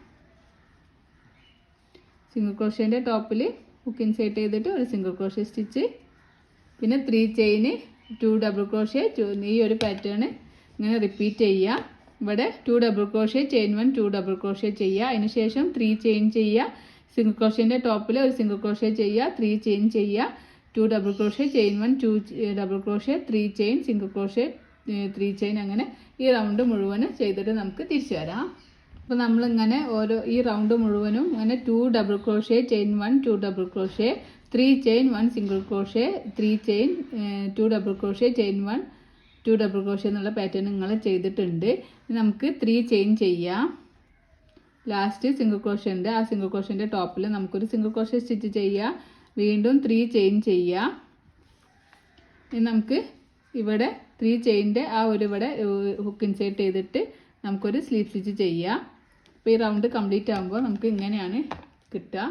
സിംഗിൾ ക്രോഷേൻ്റെ ടോപ്പിൽ ഹുക്ക് ഇൻസേർട്ട് ചെയ്തിട്ട് ഒരു സിംഗിൾ ക്രോഷേ സ്റ്റിച്ച്, പിന്നെ 3 ചെയിന് 2 ഡബിൾ ക്രോഷേ. ഈ ഒരു പാറ്റേൺ ഇങ്ങനെ റിപ്പീറ്റ് ചെയ്യുക. ഇവിടെ 2 double crochet chain 1 2 double crochet ചെയ്യുക. അതിനുശേഷം 3 ചെയിൻ ചെയ്യുക. സിംഗിൾ ക്രോഷ്യൻ്റെ ടോപ്പിൽ ഒരു സിംഗിൾ ക്രോഷ്യ ചെയ്യുക, 3 ചെയിൻ ചെയ്യുക, 2 double crochet chain 1 2 double crochet 3 chain single crochet 3 chain, അങ്ങനെ ഈ റൗണ്ട് മുഴുവനും ചെയ്തിട്ട് നമുക്ക് തിരിച്ചു വരാം. അപ്പോൾ നമ്മളിങ്ങനെ ഈ റൗണ്ട് മുഴുവനും ഇങ്ങനെ 2 double crochet chain 1 2 double crochet 3 chain 1 single crochet 3 chain 2 double crochet chain 1 2 double crochet എന്നുള്ള പാറ്റേൺ നിങ്ങൾ ചെയ്തിട്ടുണ്ട്. നമുക്ക് 3 ചെയിൻ ചെയ്യാം. ലാസ്റ്റ് സിംഗിൾ ക്രോഷ്യ ഉണ്ട്, ആ സിംഗിൾ ക്രോഷ്യൻ്റെ ടോപ്പിൽ നമുക്കൊരു സിംഗിൾ ക്രോഷ്യ സ്റ്റിച്ച് ചെയ്യാം. വീണ്ടും 3 ചെയിൻ ചെയ്യാം. ഇനി നമുക്ക് ഇവിടെ 3 ചെയിൻ്റെ ആ ഒരു ഇവിടെ ഹുക്ക് ഇൻസേർട്ട് ചെയ്തിട്ട് നമുക്കൊരു സ്ലീപ്പ് സ്റ്റിച്ച് ചെയ്യാം. അപ്പോൾ ഈ റൗണ്ട് കംപ്ലീറ്റ് ആകുമ്പോൾ നമുക്ക് ഇങ്ങനെയാണ് കിട്ടുക.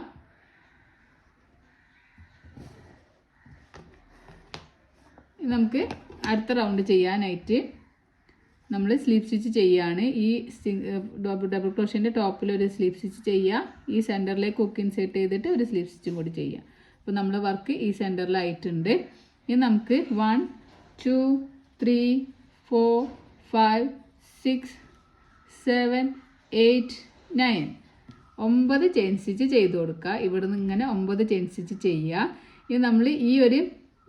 നമുക്ക് അടുത്ത റൗണ്ട് ചെയ്യാനായിട്ട് നമ്മൾ സ്ലീപ്പ് സ്റ്റിച്ച് ചെയ്യുകയാണ്. ഈ ഡബിൾ ക്രോഷ്യൻ്റെ ടോപ്പിൽ ഒരു സ്ലീപ്പ് സ്റ്റിച്ച് ചെയ്യുക. ഈ സെൻറ്ററിലേക്ക് ഹുക്ക് ഇൻസേർട്ട് ചെയ്തിട്ട് ഒരു സ്ലീപ്പ് സ്റ്റിച്ചും കൂടി ചെയ്യുക. അപ്പോൾ നമ്മൾ വർക്ക് ഈ സെൻറ്ററിലായിട്ടുണ്ട്. ഇനി നമുക്ക് 1 2 3 4 5 6 7 8 9 9 ചെയിൻ സ്റ്റിച്ച് ചെയ്ത് കൊടുക്കുക. ഇവിടെ നിന്ന് ഇങ്ങനെ 9 ചെയിൻ സ്റ്റിച്ച് ചെയ്യുക. ഇത് നമ്മൾ ഈ ഒരു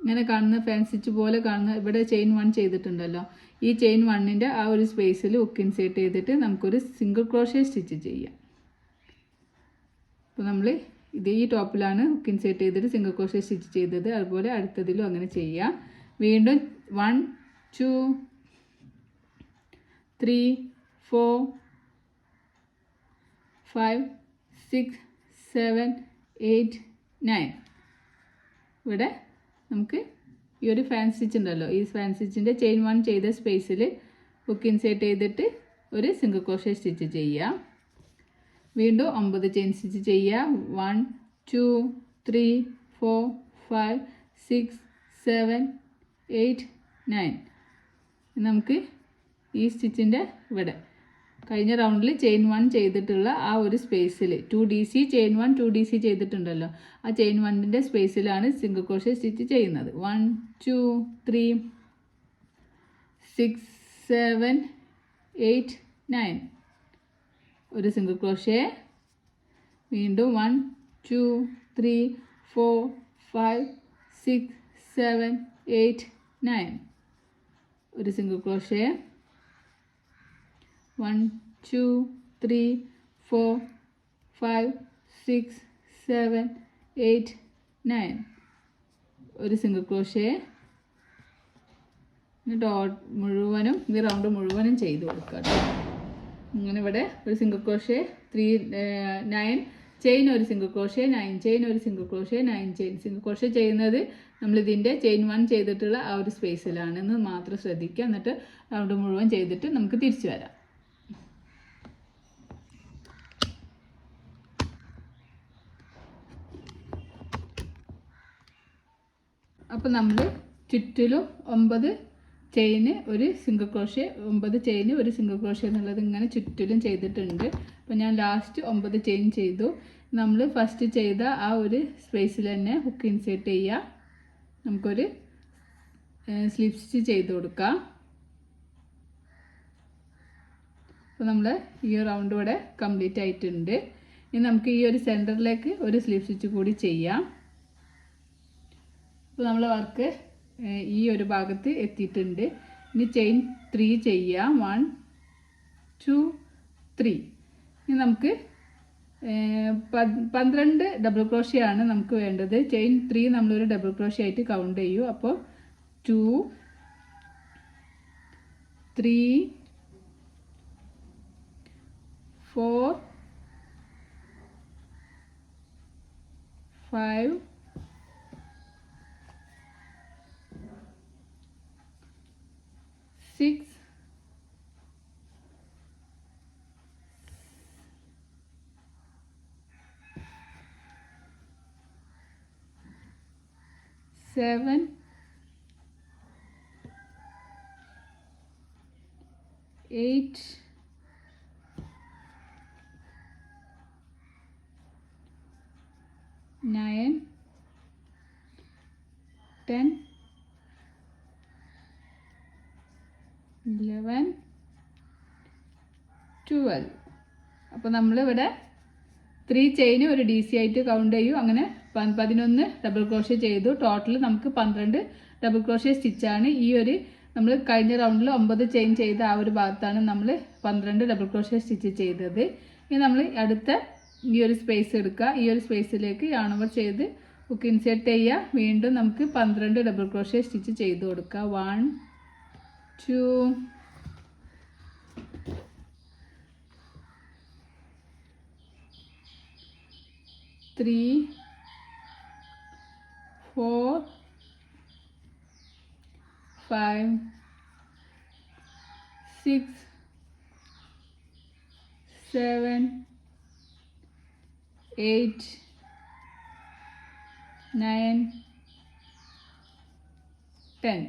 ഇങ്ങനെ കാണുന്ന ഫാൻ സ്റ്റിച്ച് പോലെ കാണുന്ന ഇവിടെ ചെയിൻ 1 ചെയ്തിട്ടുണ്ടല്ലോ, ഈ ചെയിൻ 1ൻ്റെ ആ ഒരു സ്പേസിൽ ഹുക്ക് ഇൻസേർട്ട് ചെയ്തിട്ട് നമുക്കൊരു സിംഗിൾ ക്രോഷ്യ സ്റ്റിച്ച് ചെയ്യാം. അപ്പോൾ നമ്മൾ ഈ ടോപ്പിലാണ് ഹുക്ക് ഇൻസേർട്ട് ചെയ്തിട്ട് സിംഗിൾ ക്രോഷ്യ സ്റ്റിച്ച് ചെയ്തത്. അതുപോലെ അടുത്തതിലും അങ്ങനെ ചെയ്യാം. വീണ്ടും 1 2 3 4 5 6 7 8 9 ഇവിടെ നമുക്ക് ഈ ഒരു ഫാൻ സ്റ്റിച്ച് ഉണ്ടല്ലോ, ഈ ഫാൻ സ്റ്റിച്ചിൻ്റെ ചെയിൻ 1 ചെയ്ത സ്പേസിൽ ഹുക്ക് ഇൻസേർട്ട് ചെയ്തിട്ട് ഒരു സിംഗിൾ ക്രോഷ്യ സ്റ്റിച്ച് ചെയ്യാം. വീണ്ടും 9 ചെയിൻ സ്റ്റിച്ച് ചെയ്യുക. 1 2 3 4 5 6 7 8 9 നമുക്ക് ഈ സ്റ്റിച്ചിൻ്റെ ഇവിടെ കഴിഞ്ഞ റൗണ്ടിൽ ചെയിൻ 1 ചെയ്തിട്ടുള്ള ആ ഒരു സ്പേസിൽ 2DC ചെയിൻ 1 2DC ചെയ്തിട്ടുണ്ടല്ലോ, ആ ചെയിൻ 1ൻ്റെ സ്പേസിലാണ് സിംഗിൾ ക്രോഷ്യ സ്റ്റിച്ച് ചെയ്യുന്നത്. 1 2 3 6 7 8 9 ഒരു സിംഗിൾ ക്രോഷ്യ. വീണ്ടും 1 2 3 4 5 6 7 8 9 ഒരു സിംഗിൾ ക്രോഷ്യ. 1 2 3 4 5 6 7 8 9 ഒരു സിംഗിൾ ക്രോഷ്യ. മുഴുവനും ഈ റൗണ്ട് മുഴുവനും ചെയ്ത് കൊടുക്കുക. ഇങ്ങനെ ഇവിടെ ഒരു സിംഗിൾ ക്രോഷ്യ 9 ചെയിൻ ഒരു സിംഗിൾ ക്രോഷ്യ 9 ചെയിൻ ഒരു single crochet 9 chain. Single crochet ചെയ്യുന്നത് നമ്മളിതിൻ്റെ ചെയിൻ 1 ചെയ്തിട്ടുള്ള ആ ഒരു സ്പേസിലാണെന്ന് മാത്രം ശ്രദ്ധിക്കുക. എന്നിട്ട് റൗണ്ട് മുഴുവൻ ചെയ്തിട്ട് നമുക്ക് തിരിച്ചു വരാം. അപ്പോൾ നമ്മൾ ചുറ്റിലും 9 ചെയിന് ഒരു സിംഗിൾ ക്രോഷ്യ 9 ചെയിന് ഒരു സിംഗിൾ ക്രോഷ്യ എന്നുള്ളത് ഇങ്ങനെ ചുറ്റിലും ചെയ്തിട്ടുണ്ട്. അപ്പോൾ ഞാൻ ലാസ്റ്റ് 9 ചെയിൻ ചെയ്തു. നമ്മൾ ഫസ്റ്റ് ചെയ്ത ആ ഒരു സ്പേസിൽ തന്നെ ഹുക്ക് ഇൻസേർട്ട് ചെയ്യുക. നമുക്കൊരു സ്ലീപ്പ് സ്റ്റിച്ച് ചെയ്ത് കൊടുക്കാം. അപ്പോൾ നമ്മൾ ഈ റൗണ്ട് ഇവിടെ കംപ്ലീറ്റ് ആയിട്ടുണ്ട്. ഇനി നമുക്ക് ഈ ഒരു സെൻറ്ററിലേക്ക് ഒരു സ്ലീപ്പ് സ്റ്റിച്ച് കൂടി ചെയ്യാം. അപ്പോൾ നമ്മൾ വർക്ക് ഈ ഒരു ഭാഗത്ത് എത്തിയിട്ടുണ്ട്. ഇനി ചെയിൻ 3 ചെയ്യാം. 1 2 3 ഇനി നമുക്ക് 12 ഡബിൾ ക്രോഷ്യ ആണ് നമുക്ക് വേണ്ടത്. ചെയിൻ 3 നമ്മളൊരു ഡബിൾ ക്രോഷ്യ ആയിട്ട് കൗണ്ട് ചെയ്യൂ. അപ്പോൾ 2 3 4 5 6 7 8 9 10 11 12. അപ്പോൾ നമ്മളിവിടെ 3 ചെയിൻ ഒരു DC ആയിട്ട് കൗണ്ട് ചെയ്യും. അങ്ങനെ 11 ഡബിൾ ക്രോഷ്യ ചെയ്തു. ടോട്ടൽ നമുക്ക് 12 ഡബിൾ ക്രോഷ്യ സ്റ്റിച്ചാണ്. ഈ ഒരു നമ്മൾ കഴിഞ്ഞ റൗണ്ടിൽ 9 ചെയിൻ ചെയ്ത ആ ഒരു ഭാഗത്താണ് നമ്മൾ 12 ഡബിൾ ക്രോഷ്യ സ്റ്റിച്ച് ചെയ്തത്. ഇനി നമ്മൾ അടുത്ത ഈ ഒരു സ്പേസ് എടുക്കുക. ഈ ഒരു സ്പേസിലേക്ക് yarn over ചെയ്ത് ഹുക്ക് ഇൻസേർട്ട് ചെയ്യുക. വീണ്ടും നമുക്ക് 12 ഡബിൾ ക്രോഷ്യ സ്റ്റിച്ച് ചെയ്ത് കൊടുക്കുക. 1 2 3 4 5 6 7 8 9 10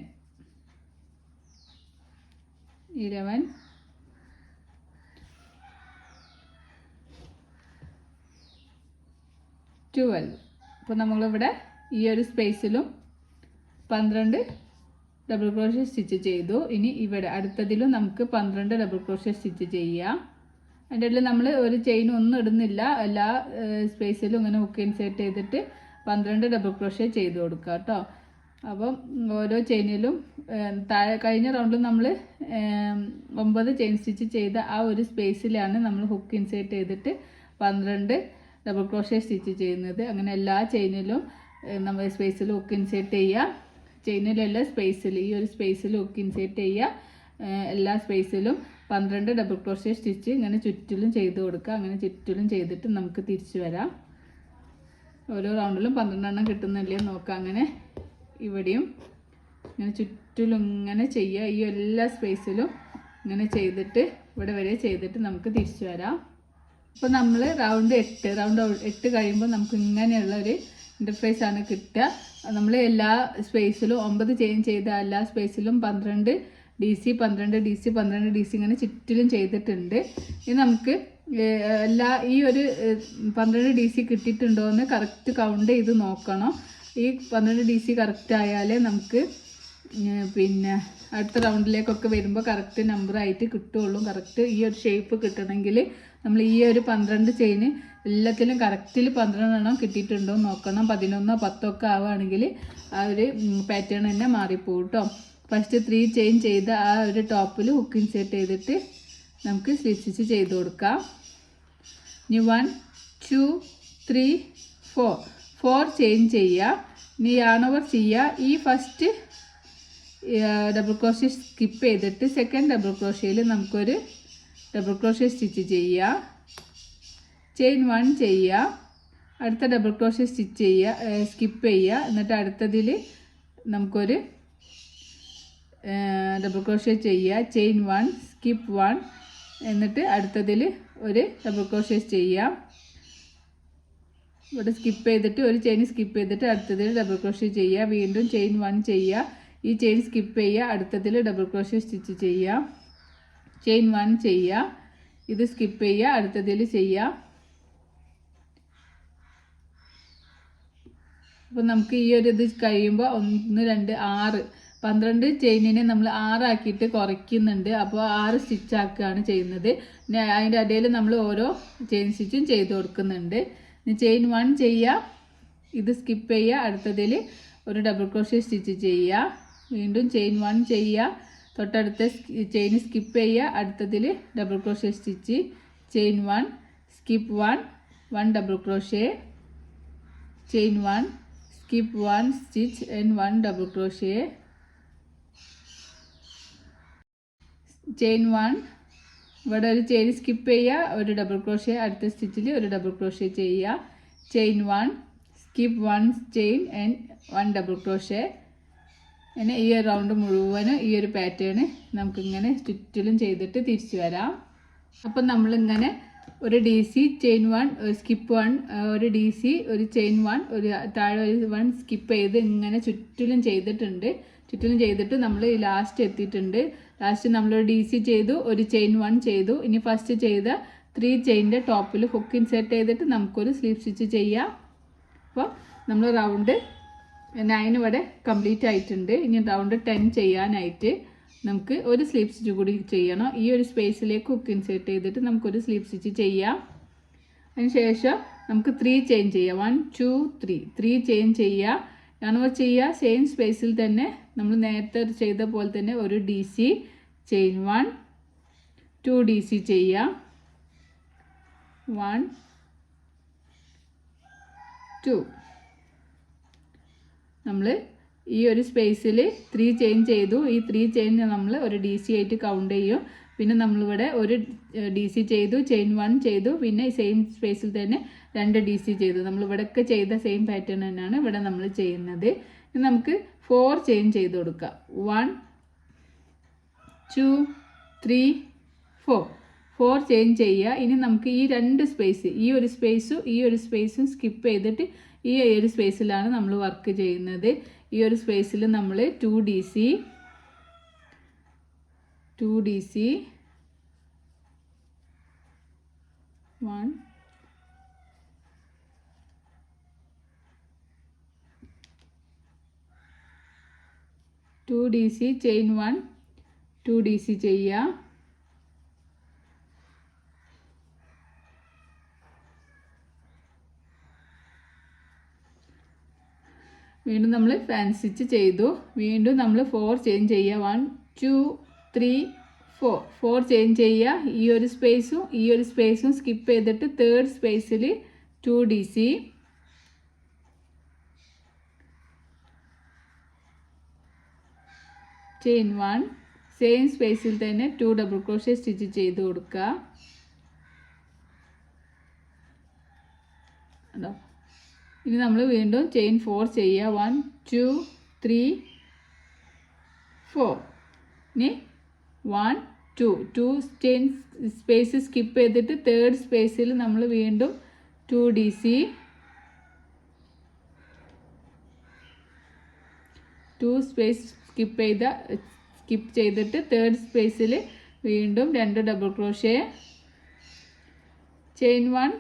11 12. അപ്പോൾ നമ്മളിവിടെ ഈ ഒരു സ്പേസിലും 12 ഡബിൾ ക്രോഷ്യ സ്റ്റിച്ച് ചെയ്തു. ഇനി ഇവിടെ അടുത്തതിലും നമുക്ക് 12 ഡബിൾ ക്രോഷ്യ സ്റ്റിച്ച് ചെയ്യാം. അതിൻ്റെ ഇടയിൽ നമ്മൾ ഒരു ചെയിൻ ഒന്നും ഇടുന്നില്ല. എല്ലാ സ്പേസിലും ഇങ്ങനെ ഹുക്ക് ഇൻസേർട്ട് ചെയ്തിട്ട് 12 ഡബിൾ ക്രോഷ്യ ചെയ്ത് കൊടുക്കുക കേട്ടോ. അപ്പം ഓരോ ചെയിനിലും താഴെ കഴിഞ്ഞ റൗണ്ടിൽ നമ്മൾ 9 ചെയിൻ സ്റ്റിച്ച് ചെയ്ത ആ ഒരു സ്പേസിലാണ് നമ്മൾ ഹുക്ക് ഇൻസേർട്ട് ചെയ്തിട്ട് 12 ഡബിൾ ക്രോഷ്യ സ്റ്റിച്ച് ചെയ്യുന്നത്. അങ്ങനെ എല്ലാ ചെയിനിലും നമ്മൾ സ്പേസിൽ ഹുക്ക് ഇൻസേർട്ട് ചെയ്യുക. ചെയിനിലല്ല സ്പേസിൽ, ഈ ഒരു സ്പേസിൽ ഹുക്ക് ഇൻസേർട്ട് ചെയ്യുക. എല്ലാ സ്പേസിലും 12 ഡബിൾ ക്രോഷ്യ സ്റ്റിച്ച് ഇങ്ങനെ ചുറ്റിലും ചെയ്ത് കൊടുക്കുക. അങ്ങനെ ചുറ്റിലും ചെയ്തിട്ട് നമുക്ക് തിരിച്ചു വരാം. ഓരോ റൗണ്ടിലും 12 എണ്ണം കിട്ടുന്നില്ലേ നോക്കാം. അങ്ങനെ ഇവിടെയും ഇങ്ങനെ ചുറ്റിലും ഇങ്ങനെ ചെയ്യുക. ഈ എല്ലാ സ്പേസിലും ഇങ്ങനെ ചെയ്തിട്ട് ഇവിടെ വരെ ചെയ്തിട്ട് നമുക്ക് തിരിച്ചു വരാം. അപ്പോൾ നമ്മൾ റൗണ്ട് 8 കഴിയുമ്പോൾ നമുക്ക് ഇങ്ങനെയുള്ള ഒരു ഇൻ്റർഫേസ് ആണ് കിട്ടുക. നമ്മൾ എല്ലാ സ്പേസിലും 9 ചെയിൻ ചെയ്ത എല്ലാ സ്പേസിലും 12 DC 12 DC 12 DC ഇങ്ങനെ ചുറ്റിലും ചെയ്തിട്ടുണ്ട്. ഇനി നമുക്ക് ഈ ഒരു 12 DC കിട്ടിയിട്ടുണ്ടോ എന്ന് കറക്റ്റ് കൗണ്ട് ചെയ്ത് നോക്കണം. ഈ 12 DC കറക്റ്റ് ആയാലേ നമുക്ക് പിന്നെ അടുത്ത റൗണ്ടിലേക്കൊക്കെ വരുമ്പോൾ കറക്റ്റ് നമ്പറായിട്ട് കിട്ടുള്ളൂ. കറക്റ്റ് ഈ ഒരു ഷേപ്പ് കിട്ടണമെങ്കിൽ നമ്മൾ ഈ ഒരു 12 ചെയിൻ എല്ലാത്തിലും കറക്റ്റിൽ 12 എണ്ണം കിട്ടിയിട്ടുണ്ടോ നോക്കണം. 11 10 ഒക്കെ ആവുകയാണെങ്കിൽ ആ ഒരു പാറ്റേൺ തന്നെ മാറിപ്പോകും കേട്ടോ. ഫസ്റ്റ് 3 ചെയിൻ ചെയ്ത ആ ഒരു ടോപ്പിൽ ഹുക്ക് ഇൻസേർട്ട് ചെയ്തിട്ട് നമുക്ക് സ്ലിപ്പ് സ്റ്റിച്ച് ചെയ്ത് കൊടുക്കാം. ഇനി 1 2 3 4 ചെയിൻ ചെയ്യുക. ഇനി yarn over ചെയ്യുക. ഈ ഫസ്റ്റ് ഡബിൾ ക്രോഷ്യ സ്കിപ്പ് ചെയ്തിട്ട് സെക്കൻഡ് ഡബിൾ ക്രോഷ്യയിൽ നമുക്കൊരു ഡബിൾ ക്രോഷ്യ സ്റ്റിച്ച് ചെയ്യുക. ചെയിൻ 1 ചെയ്യുക. അടുത്ത ഡബിൾ ക്രോഷ്യ സ്റ്റിച്ച് ചെയ്യുക, സ്കിപ്പ് ചെയ്യുക. എന്നിട്ട് അടുത്തതിൽ നമുക്കൊരു ഡബിൾ ക്രോഷ്യ ചെയ്യുക. Chain 1 skip 1. എന്നിട്ട് അടുത്തതിൽ ഒരു ഡബിൾ ക്രോഷ്യ ചെയ്യുക. ഇവിടെ സ്കിപ്പ് ചെയ്തിട്ട് ഒരു ചെയിൻ സ്കിപ്പ് ചെയ്തിട്ട് അടുത്തതിൽ ഡബിൾ ക്രോഷ്യ ചെയ്യുക. വീണ്ടും ചെയിൻ 1 ചെയ്യുക. ഈ ചെയിൻ സ്കിപ്പ് ചെയ്യുക. അടുത്തതിൽ ഡബിൾ ക്രോഷ്യ സ്റ്റിച്ച് ചെയ്യുക. ചെയിൻ 1 ചെയ്യുക. ഇത് സ്കിപ്പ് ചെയ്യുക. അടുത്തതിൽ ചെയ്യുക. അപ്പോൾ നമുക്ക് ഈ ഒരു ഇത് കഴിയുമ്പോൾ 1 2 6 12 ചെയിനിനെ നമ്മൾ 6 ആക്കിയിട്ട് കുറയ്ക്കുന്നുണ്ട്. അപ്പോൾ 6 സ്റ്റിച്ച് ആക്കുകയാണ് ചെയ്യുന്നത്. അതിൻ്റെ ഇടയിൽ നമ്മൾ ഓരോ ചെയിൻ സ്റ്റിച്ചും ചെയ്ത് കൊടുക്കുന്നുണ്ട്. ചെയിൻ 1 ചെയ്യുക. ഇത് സ്കിപ്പ് ചെയ്യുക. അടുത്തതിൽ ഒരു ഡബിൾ ക്രോഷ്യ സ്റ്റിച്ച് ചെയ്യുക. വീണ്ടും ചെയിൻ 1 ചെയ്യുക. തൊട്ടടുത്ത ചെയിൻ സ്കിപ്പ് ചെയ്യുക. അടുത്തതിൽ double crochet stitch. Chain 1 skip 1 double crochet. Chain 1 skip 1 stitch and 1 double crochet. Chain 1 ഇവിടെ ഒരു ചെയിൻ സ്കിപ്പ് ചെയ്യുക. ഒരു ഡബിൾ ക്രോഷ്യ. അടുത്ത സ്റ്റിച്ചിൽ ഒരു ഡബിൾ ക്രോഷ്യ ചെയ്യുക. Chain 1 skip 1 chain and 1 double crochet. അങ്ങനെ ഈ ഒരു റൗണ്ട് മുഴുവനും ഈ ഒരു പാറ്റേൺ നമുക്കിങ്ങനെ ചുറ്റിലും ചെയ്തിട്ട് തിരിച്ചു വരാം. അപ്പം നമ്മളിങ്ങനെ ഒരു DC ചെയിൻ 1 ഒരു സ്കിപ്പ് 1 ഒരു DC ഒരു ചെയിൻ 1 ഒരു താഴെ ഒരു 1 സ്കിപ്പ് ചെയ്ത് ഇങ്ങനെ ചുറ്റിലും ചെയ്തിട്ടുണ്ട്. ചുറ്റിലും ചെയ്തിട്ട് നമ്മൾ ലാസ്റ്റ് എത്തിയിട്ടുണ്ട്. ലാസ്റ്റ് നമ്മളൊരു DC ചെയ്തു, ഒരു ചെയിൻ 1 ചെയ്തു. ഇനി ഫസ്റ്റ് ചെയ്ത 3 ചെയിൻ്റെ ടോപ്പിൽ ഹുക്ക് ഇൻസേർട്ട് ചെയ്തിട്ട് നമുക്കൊരു സ്ലീവ് സ്റ്റിച്ച് ചെയ്യാം. അപ്പോൾ നമ്മൾ റൗണ്ട് 9 ഇവിടെ കംപ്ലീറ്റ് ആയിട്ടുണ്ട്. ഇനി റൗണ്ട് 10 ചെയ്യാനായിട്ട് നമുക്ക് ഒരു സ്ലിപ്പ് സ്റ്റിച്ച് കൂടി ചെയ്യണം. ഈ ഒരു സ്പേസിലേക്ക് ഹുക്ക് ഇൻസേർട്ട് ചെയ്തിട്ട് നമുക്കൊരു സ്ലിപ്പ് സ്റ്റിച്ച് ചെയ്യാം. അതിനുശേഷം നമുക്ക് 3 ചെയിൻ ചെയ്യാം. 1 2 3 ചെയിൻ ചെയ്യുക. ഞാനോ ചെയ്യുക സെയിം സ്പേസിൽ തന്നെ നമ്മൾ നേരത്തെ ചെയ്ത പോലെ തന്നെ ഒരു DC ചെയിൻ 1 2 DC ചെയ്യുക. 1 2 നമ്മൾ ഈ ഒരു സ്പേസിൽ 3 ചെയിൻ ചെയ്തു. ഈ 3 ചെയിൻ നമ്മൾ ഒരു DC ആയിട്ട് കൗണ്ട് ചെയ്യും. പിന്നെ നമ്മളിവിടെ ഒരു DC ചെയ്തു, ചെയിൻ 1 ചെയ്തു, പിന്നെ സെയിം സ്പേസിൽ തന്നെ 2 DC ചെയ്തു. നമ്മളിവിടെയൊക്കെ ചെയ്ത സെയിം പാറ്റേൺ തന്നെയാണ് ഇവിടെ നമ്മൾ ചെയ്യുന്നത്. ഇനി നമുക്ക് 4 ചെയിൻ ചെയ്ത് കൊടുക്കാം. 1 2 3 4 ചെയിൻ ചെയ്യുക. ഇനി നമുക്ക് ഈ 2 സ്പേസ്, ഈ ഒരു സ്പേസും സ്കിപ്പ് ചെയ്തിട്ട് ഈ ഒരു സ്പേസിലാണ് നമ്മൾ വർക്ക് ചെയ്യുന്നത്. ഈ ഒരു സ്പേസിൽ നമ്മൾ 2 DC 1 2 DC ചെയിൻ 1 2 DC ചെയ്യുക. വീണ്ടും നമ്മൾ ഫാൻസി സ്റ്റിച്ച് ചെയ്തു. വീണ്ടും നമ്മൾ 4 ചെയിൻ ചെയ്യുക. 1 2 3 4 ചെയിൻ ചെയ്യുക. ഈ ഒരു സ്പേസും സ്കിപ്പ് ചെയ്തിട്ട് തേർഡ് സ്പേസിൽ 2 DC ചെയിൻ 1 സെയിം സ്പേസിൽ തന്നെ 2 ഡബിൾ ക്രോഷ്യ സ്റ്റിച്ച് ചെയ്ത് കൊടുക്കുക. ഇനി നമ്മൾ വീണ്ടും ചെയിൻ 4 ചെയ്യുക. 1 2 3 4 ഇനി 1 2 ചെയിൻ സ്പേസ് സ്കിപ്പ് ചെയ്തിട്ട് തേർഡ് സ്പേസിൽ നമ്മൾ വീണ്ടും 2 DC 2 സ്പേസ് സ്കിപ്പ് ചെയ്തിട്ട് തേർഡ് സ്പേസിൽ വീണ്ടും 2 double crochet chain 1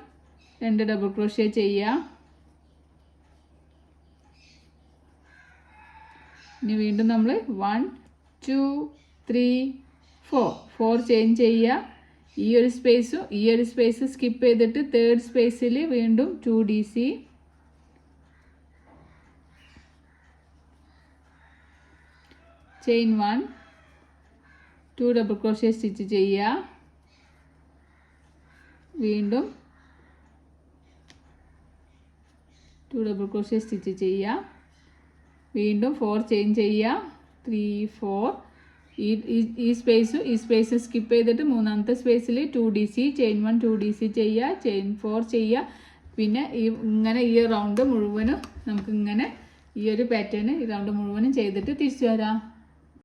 2 double crochet ചെയ്യുക. ഇനി വീണ്ടും നമ്മൾ 1 2 3 4 ചെയിൻ ചെയ്യുക. ഈ ഒരു സ്പേസ് സ്കിപ്പ് ചെയ്തിട്ട് തേർഡ് സ്പേസിൽ വീണ്ടും 2 DC chain 1 2 double crochet stitch ചെയ്യുക. വീണ്ടും 2 ഡബിൾ ക്രോഷ്യ സ്റ്റിച്ച് ചെയ്യുക. വീണ്ടും 4 ചെയിൻ ചെയ്യുക. 3 4 ഈ സ്പേസ് സ്കിപ്പ് ചെയ്തിട്ട് മൂന്നാമത്തെ സ്പേസിൽ 2 DC ചെയിൻ 1 2 DC ചെയ്യുക. ചെയിൻ 4 ചെയ്യുക. പിന്നെ ഇങ്ങനെ ഈ റൗണ്ട് മുഴുവനും നമുക്ക് ഇങ്ങനെ ഈ ഒരു പാറ്റേൺ ഈ റൗണ്ട് മുഴുവനും ചെയ്തിട്ട് തിരിച്ചു വരാം.